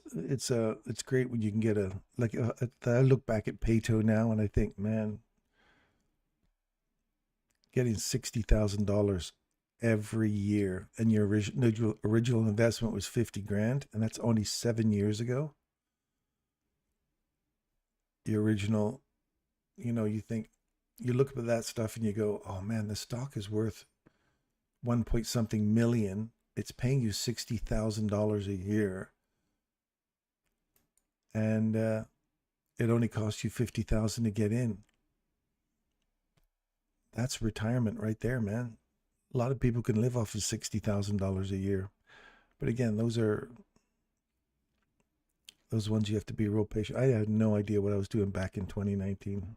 great when you can get I look back at Payto now and I think, man, getting $60,000 every year and your original investment was 50 grand and that's only 7 years ago. The original, you think, you look at that stuff and you go, oh man, the stock is worth 1 point something million. It's paying you $60,000 a year. And it only costs you 50,000 to get in. That's retirement right there, man. A lot of people can live off of $60,000 a year. But again, those ones you have to be real patient. I had no idea what I was doing back in 2019.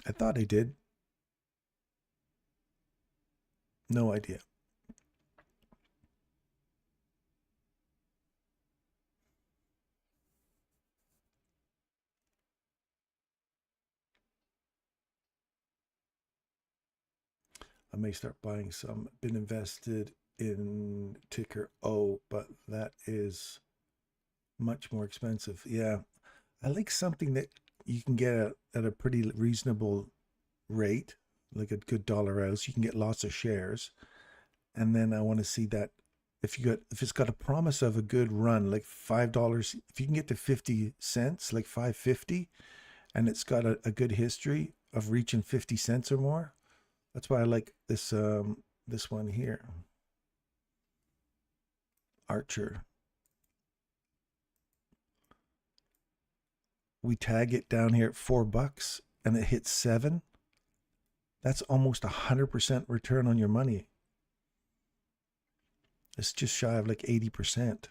I thought I did. No idea. I may start buying some. Been invested in ticker O, but that is much more expensive. Yeah. I like something that you can get at a pretty reasonable rate, like a good dollar house. You can get lots of shares. And then I want to see that if it's got a promise of a good run, like $5, if you can get to 50 cents, like 5.50, and it's got a good history of reaching 50 cents or more. That's why I like this one here. Archer. We tag it down here at $4 and it hits 7. That's almost 100% return on your money. It's just shy of like 80%.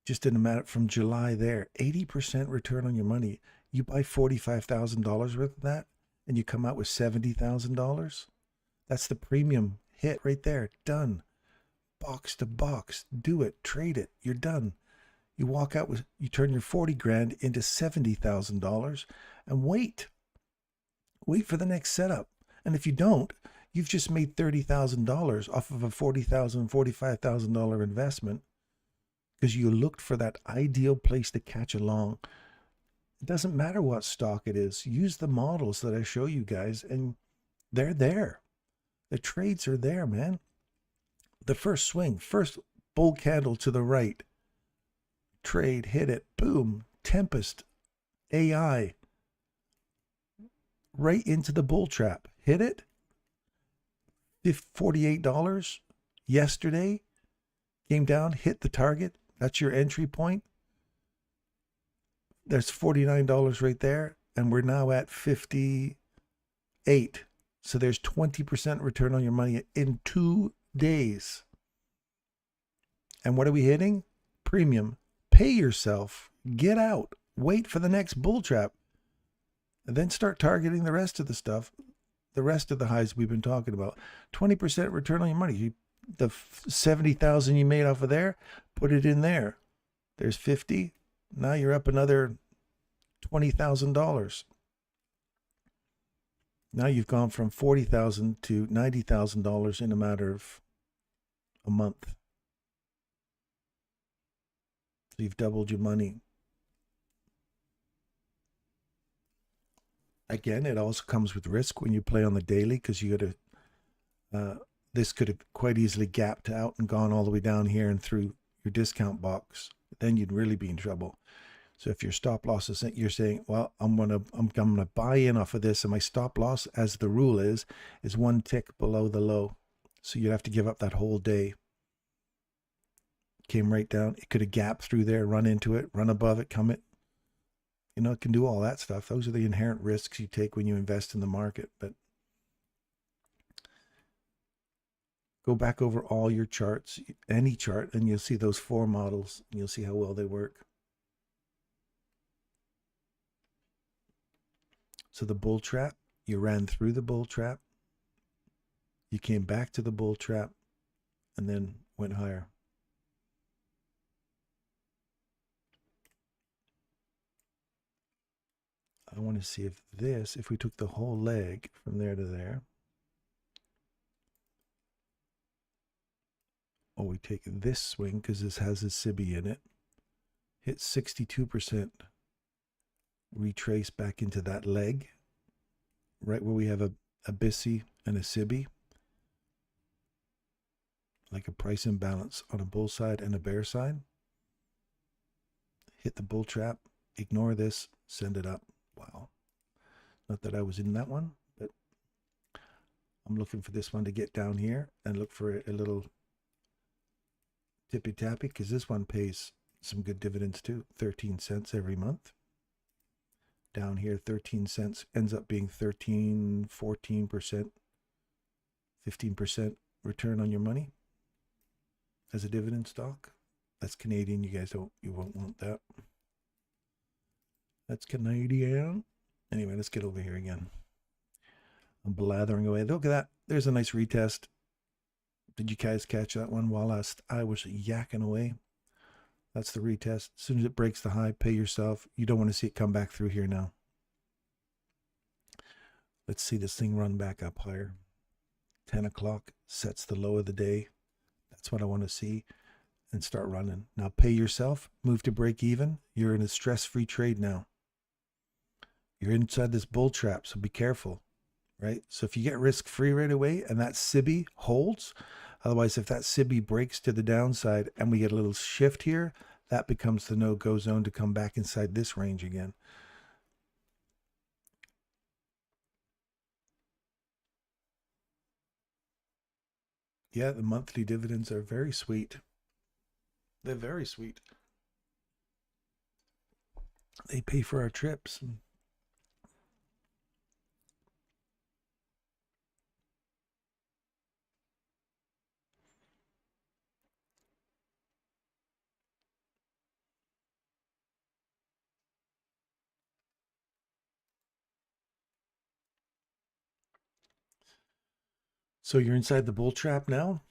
Just in a matter from July there, 80% return on your money. You buy $45,000 worth of that and you come out with $70,000. That's the premium hit right there. Done. Box to box. Do it. Trade it. You're done. You walk out with, you turn your 40 grand into $70,000 and wait for the next setup. And if you don't, you've just made $30,000 off of a $40,000, $45,000 investment because you looked for that ideal place to catch along. It doesn't matter what stock it is. Use the models that I show you guys and they're there. The trades are there, man. The first swing, first bull candle to the right, trade, hit it, boom, Tempest, AI, right into the bull trap, hit it, $48 yesterday, came down, hit the target. That's your entry point. There's $49 right there, and we're now at 58. So there's 20% return on your money in 2 days. And what are we hitting? Premium. Pay yourself. Get out. Wait for the next bull trap. And then start targeting the rest of the stuff, the rest of the highs we've been talking about. 20% return on your money. The 70,000 you made off of there, put it in there. There's 50. Now you're up another $20,000. Now you've gone from $40,000 to $90,000 in a matter of a month. So you've doubled your money. Again, it also comes with risk when you play on the daily, because you got to, this could have quite easily gapped out and gone all the way down here and through your discount box. Then you'd really be in trouble. So if your stop loss is, you're saying, well, I'm gonna buy in off of this, and my stop loss, as the rule is 1 tick below the low. So you'd have to give up that whole day. Came right down. It could have gapped through there, run into it, run above it, come it. You know, it can do all that stuff. Those are the inherent risks you take when you invest in the market. But go back over all your charts, any chart, and you'll see those 4 models, and you'll see how well they work. So the bull trap, you ran through the bull trap, you came back to the bull trap, and then went higher. I want to see if this, if we took the whole leg from there to there, or we take this swing, because this has a SIBI in it, hit 62%, retrace back into that leg, right where we have a BISI and a SIBI, like a price imbalance on a bull side and a bear side. Hit the bull trap, ignore this, send it up. Wow. Not that I was in that one, but I'm looking for this one to get down here and look for a little tippy tappy, because this one pays some good dividends too. 13 cents every month. Down here, 13 cents ends up being 13, 14%, 15% return on your money as a dividend stock. That's Canadian. You won't want that. That's Canadian. Anyway, let's get over here again. I'm blathering away. Look at that. There's a nice retest. Did you guys catch that one while I was yakking away? That's the retest. As soon as it breaks the high, pay yourself. You don't want to see it come back through here now. Let's see this thing run back up higher. 10 o'clock sets the low of the day. That's what I want to see. And start running. Now pay yourself. Move to break even. You're in a stress-free trade now. You're inside this bull trap, so be careful. Right? So if you get risk-free right away and that SIBI holds, otherwise if that SIBI breaks to the downside and we get a little shift here, that becomes the no-go zone to come back inside this range again. Yeah, the monthly dividends are very sweet. They're very sweet. They pay for our trips. So you're inside the bull trap now.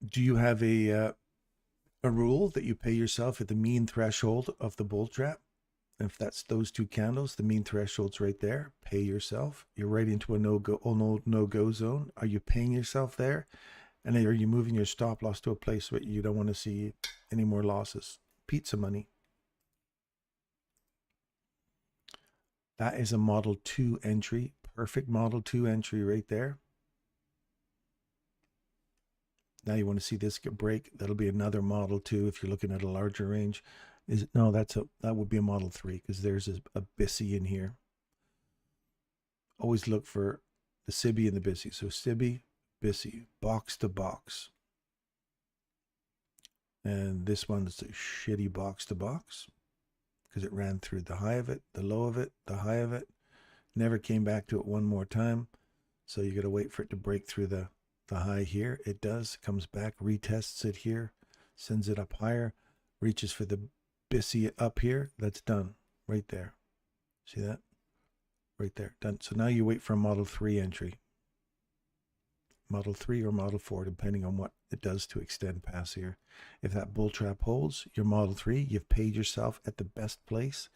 Do you have a rule that you pay yourself at the mean threshold of the bull trap? And if that's those 2 candles, the mean threshold's right there. Pay yourself. You're right into a no-go zone. Are you paying yourself there? And are you moving your stop loss to a place where you don't want to see any more losses? Pizza money. That is a Model 2 entry. Perfect Model 2 entry right there. Now you want to see this break. That'll be another Model 2 if you're looking at a larger range. No, that would be a Model 3 because there's a BISI in here. Always look for the SIBI and the BISI. So SIBI, BISI, box to box. And this one's a shitty box to box because it ran through the high of it, the low of it, the high of it. Never came back to it one more time. So you got to wait for it to break through the high here. It does, comes back, retests it here, sends it up higher, reaches for the BISI up here. That's done right there. See that? Right there, done. So now you wait for a Model 3 entry. Model 3 or Model 4, depending on what it does to extend past here. If that bull trap holds, your Model 3, you've paid yourself at the best place.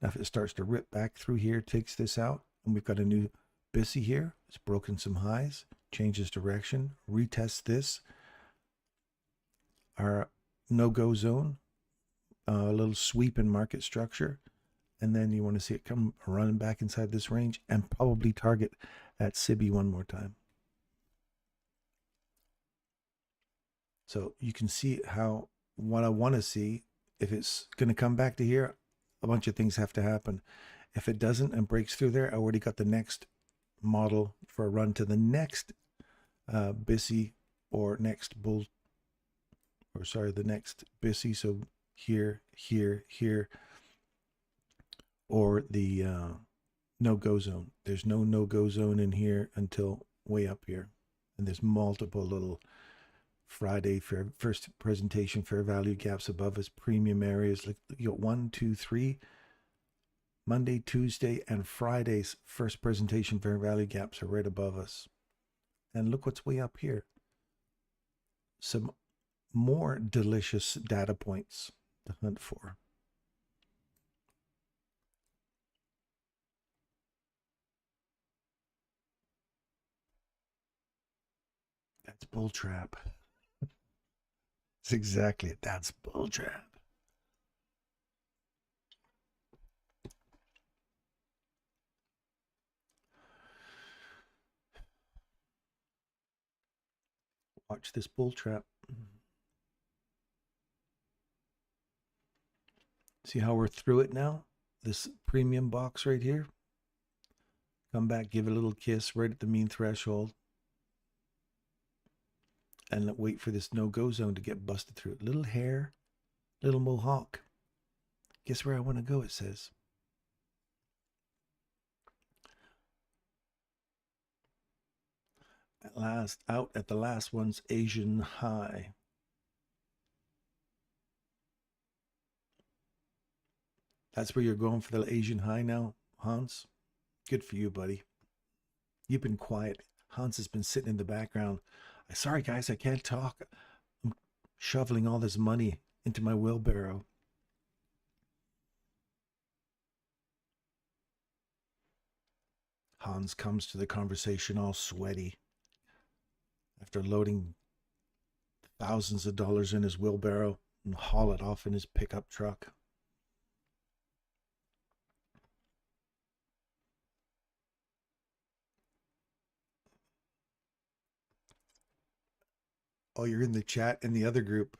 Now if it starts to rip back through here, takes this out, and we've got a new BISI here, it's broken some highs, changes direction, retests this, our no-go zone, a little sweep in market structure, and then you want to see it come running back inside this range and probably target that SIBI one more time. So you can see how what I want to see, if it's going to come back to here, a bunch of things have to happen. If it doesn't and breaks through there, I already got the next model for a run to the next BISI or next bull, or sorry, the next BISI. So here, here, here, or the no-go zone. There's no no-go zone in here until way up here. And there's multiple little Friday first presentation fair value gaps above us, premium areas. Like you got 1, 2, 3. Monday, Tuesday, and Friday's first presentation fair value gaps are right above us. And look what's way up here. Some more delicious data points to hunt for. That's bull trap. That's exactly it. That's bull trap. Watch this bull trap. See how we're through it now? This premium box right here. Come back, give it a little kiss right at the mean threshold. And wait for this no-go zone to get busted through. Little hair, little mohawk. Guess where I want to go, it says. At last, out at the last one's Asian high. That's where you're going for the Asian high now, Hans? Good for you, buddy. You've been quiet. Hans has been sitting in the background. Sorry, guys, I can't talk. I'm shoveling all this money into my wheelbarrow. Hans comes to the conversation all sweaty after loading thousands of dollars in his wheelbarrow and haul it off in his pickup truck. Oh, you're in the chat in the other group.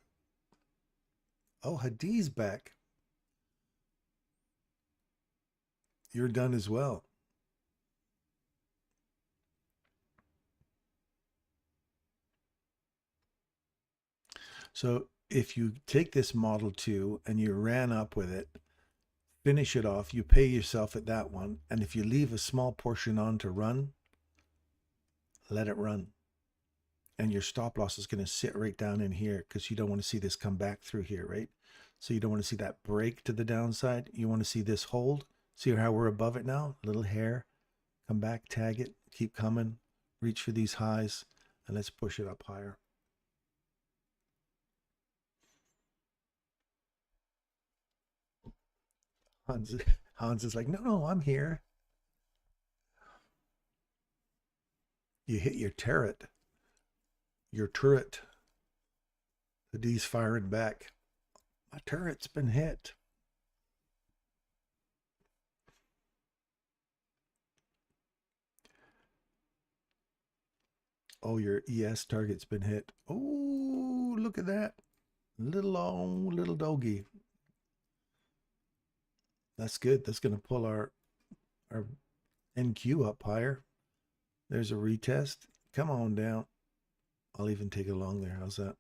Oh, Hadi's back. You're done as well. So if you take this Model 2 and you ran up with it, finish it off, you pay yourself at that one. And if you leave a small portion on to run, let it run. And your stop loss is going to sit right down in here because you don't want to see this come back through here, right? So you don't want to see that break to the downside. You want to see this hold. See how we're above it now? Little hair. Come back, tag it, keep coming, reach for these highs, and let's push it up higher. Hans is like, no, I'm here. You hit your turret. Your turret. The D's firing back. My turret's been hit. Oh, your ES target's been hit. Oh, look at that. Little long, little doggy. That's good. That's going to pull our NQ up higher. There's a retest. Come on down. I'll even take it along there. How's that?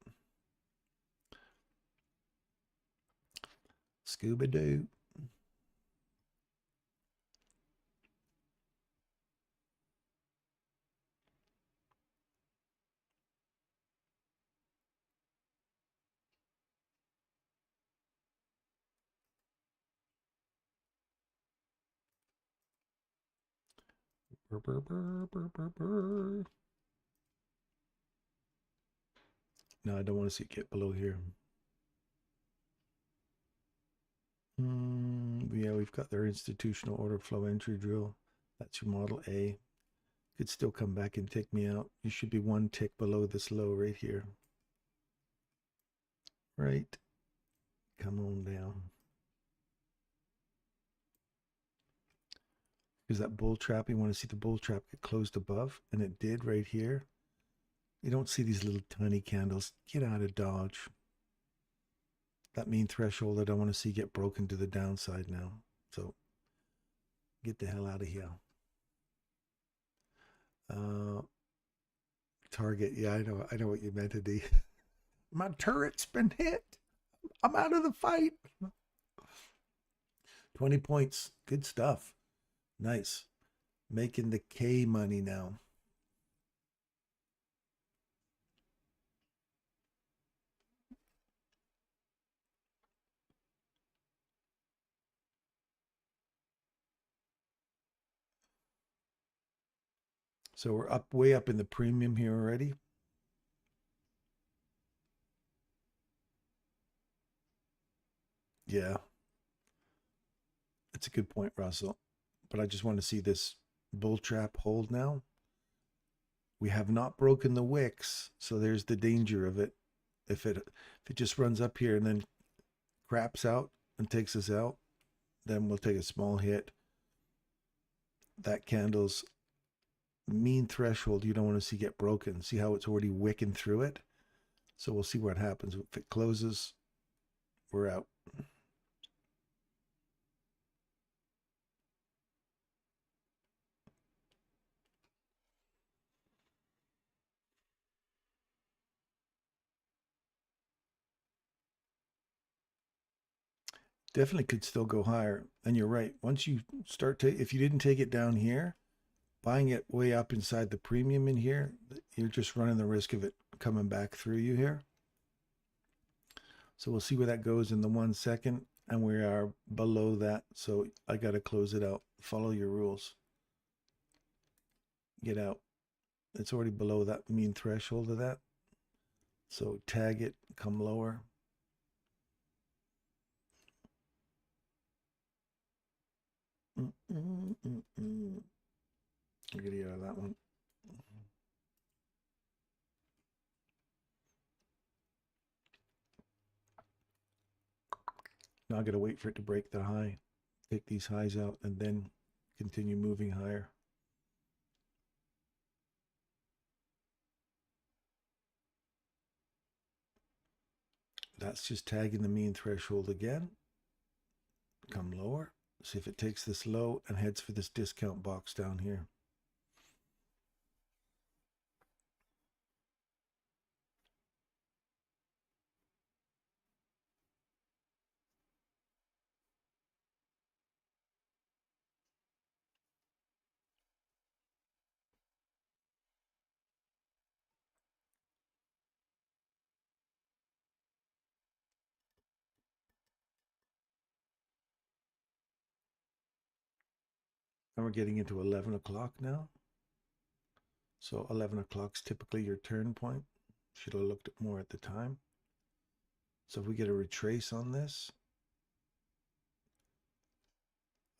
Scooby-Doo. Burr, burr, burr, burr, burr, burr. No, I don't want to see it get below here. Yeah, we've got their institutional order flow entry drill. That's your model A. Could still come back and take me out. You should be one tick below this low right here. Right. Come on down. Because that bull trap, you want to see the bull trap get closed above, and it did right here. You don't see these little tiny candles. Get out of Dodge. That mean threshold I don't want to see get broken to the downside now. So get the hell out of here. Target. Yeah, I know what you meant to do. My turret's been hit. I'm out of the fight. 20 points. Good stuff. Nice. Making the K money now. So we're up way up in the premium here already. Yeah. That's a good point, Russell. But I just want to see this bull trap hold now. We have not broken the wicks, so there's the danger of it. If it just runs up here and then craps out and takes us out, then we'll take a small hit. That candle's mean threshold you don't want to see get broken. See how it's already wicking through it? So we'll see what happens. If it closes, we're out. Definitely could still go higher. And you're right. Once you start to, if you didn't take it down here, buying it way up inside the premium in here, you're just running the risk of it coming back through you here. So we'll see where that goes in the 1 second. And we are below that. So I got to close it out. Follow your rules. Get out. It's already below that mean threshold of that. So tag it, come lower. I'm going to get out of that one. Now I got to wait for it to break the high. Take these highs out and then continue moving higher. That's just tagging the mean threshold again. Come lower. See if it takes this low and heads for this discount box down here. And we're getting into 11 o'clock now. So 11 o'clock's typically your turn point. Should have looked at more at the time. So if we get a retrace on this,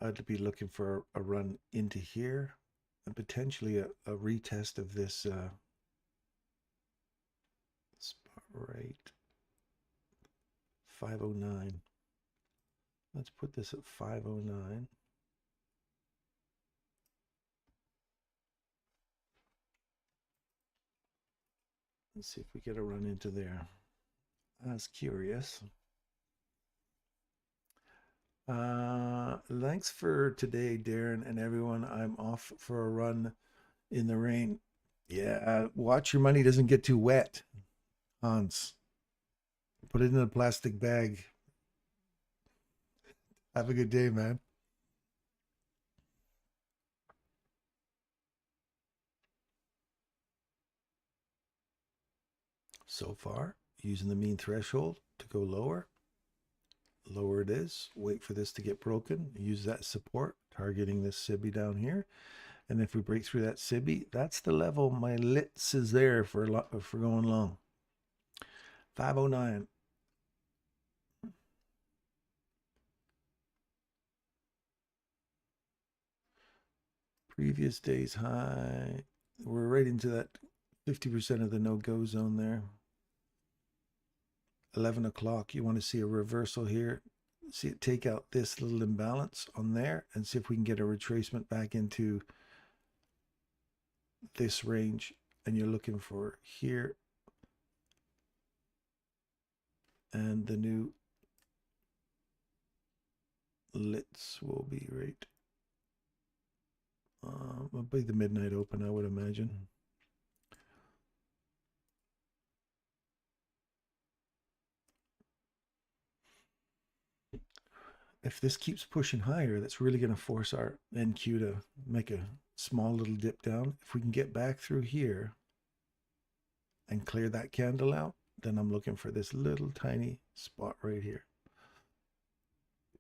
I'd be looking for a run into here and potentially a retest of this spot rate 509. Let's put this at 509. Let's see if we get a run into there. I was curious. Thanks for today, Darren and everyone. I'm off for a run in the rain. Yeah, watch your money doesn't get too wet, Hans. Put it in a plastic bag. Have a good day, man. So far, using the mean threshold to go lower. Lower it is. Wait for this to get broken. Use that support, targeting this SIBI down here. And if we break through that SIBI, that's the level my lits is there for going long. 509. Previous day's high. We're right into that 50% of the no-go zone there. 11 o'clock, you want to see a reversal here. See it take out this little imbalance on there and see if we can get a retracement back into this range. And you're looking for here. And the new lits will be right. It'll be the midnight open, I would imagine. If this keeps pushing higher, that's really going to force our NQ to make a small little dip down. If we can get back through here and clear that candle out, then I'm looking for this little tiny spot right here,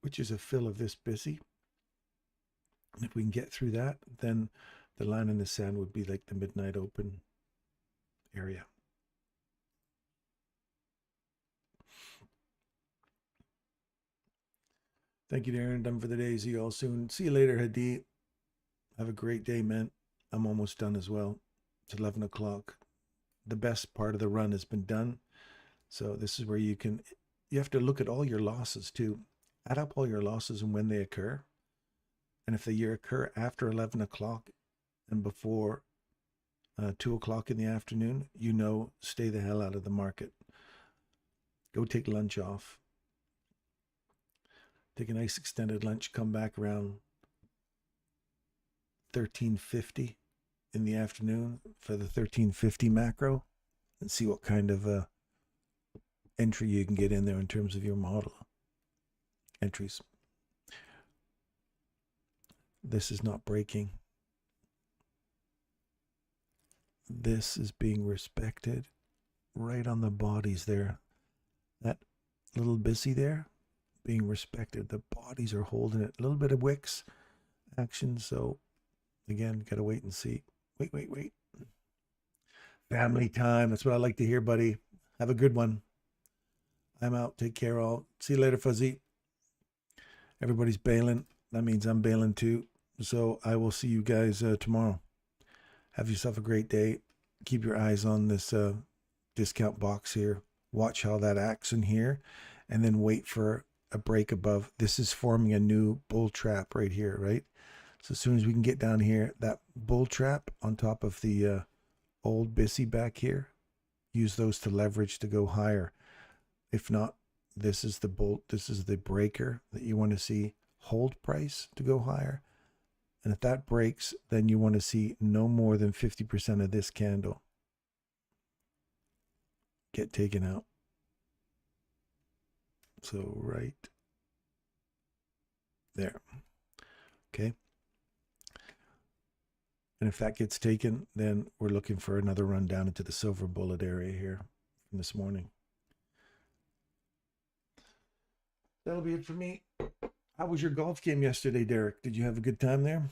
which is a fill of this busy. And if we can get through that, then the line in the sand would be like the midnight open area. Thank you, Darren. Done for the day. See you all soon. See you later, Hadi. Have a great day, man. I'm almost done as well. It's 11 o'clock. The best part of the run has been done. So this is where you have to look at all your losses too. Add up all your losses and when they occur. And if they occur after 11 o'clock and before 2 o'clock in the afternoon, stay the hell out of the market. Go take lunch off. Take a nice extended lunch, come back around 1350 in the afternoon for the 1350 macro and see what kind of entry you can get in there in terms of your model entries. This is not breaking. This is being respected right on the bodies there. That little busy there being respected. The bodies are holding it. A little bit of wicks action. So again, gotta wait and see. Wait. Family time. That's what I like to hear, buddy. Have a good one. I'm out. Take care all. See you later, Fuzzy. Everybody's bailing. That means I'm bailing too. So I will see you guys tomorrow. Have yourself a great day. Keep your eyes on this discount box here. Watch how that acts in here. And then wait for a break above. This is forming a new bull trap right here, right? So as soon as we can get down here, that bull trap on top of the old Bissy back here, use those to leverage to go higher. If not, this is the breaker that you want to see hold price to go higher. And if that breaks, then you want to see no more than 50% of this candle get taken out. So right there. Okay. And if that gets taken, then we're looking for another run down into the silver bullet area here from this morning. That'll be it for me. How was your golf game yesterday, Derek? Did you have a good time there?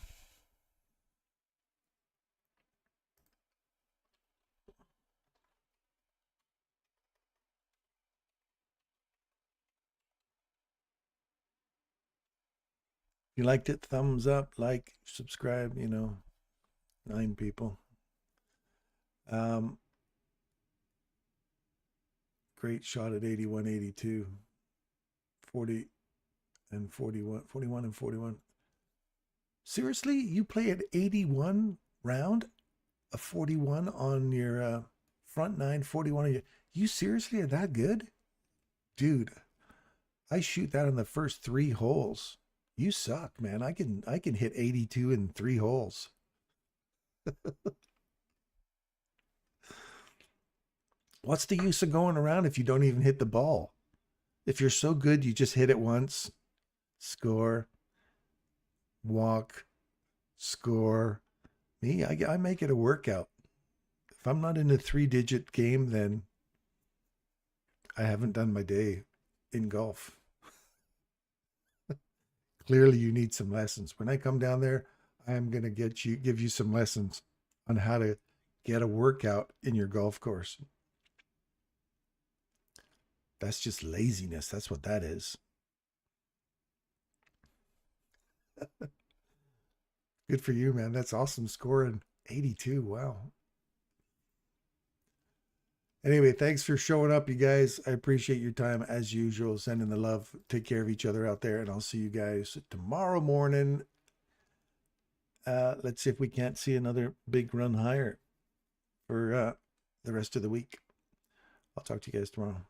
If you liked it, thumbs up, like, subscribe, 9 people. Great shot at 81, 82, 40 and 41, 41 and 41. Seriously, you play at 81 round, a 41 on your Front 9, 41. You seriously are that good? Dude, I shoot that on the first 3 holes. You suck, man. I can hit 82 in 3 holes. What's the use of going around if you don't even hit the ball? If you're so good, you just hit it once, score, walk, score. Me, I make it a workout. If I'm not in a 3-digit game, then I haven't done my day in golf. Clearly, you need some lessons. When I come down there, I am going to give you some lessons on how to get a workout in your golf course. That's just laziness. That's what that is. Good for you, man. That's awesome scoring. 82. Wow. Anyway, thanks for showing up, you guys. I appreciate your time as usual. Sending the love. Take care of each other out there, and I'll see you guys tomorrow morning. Let's see if we can't see another big run higher for the rest of the week. I'll talk to you guys tomorrow.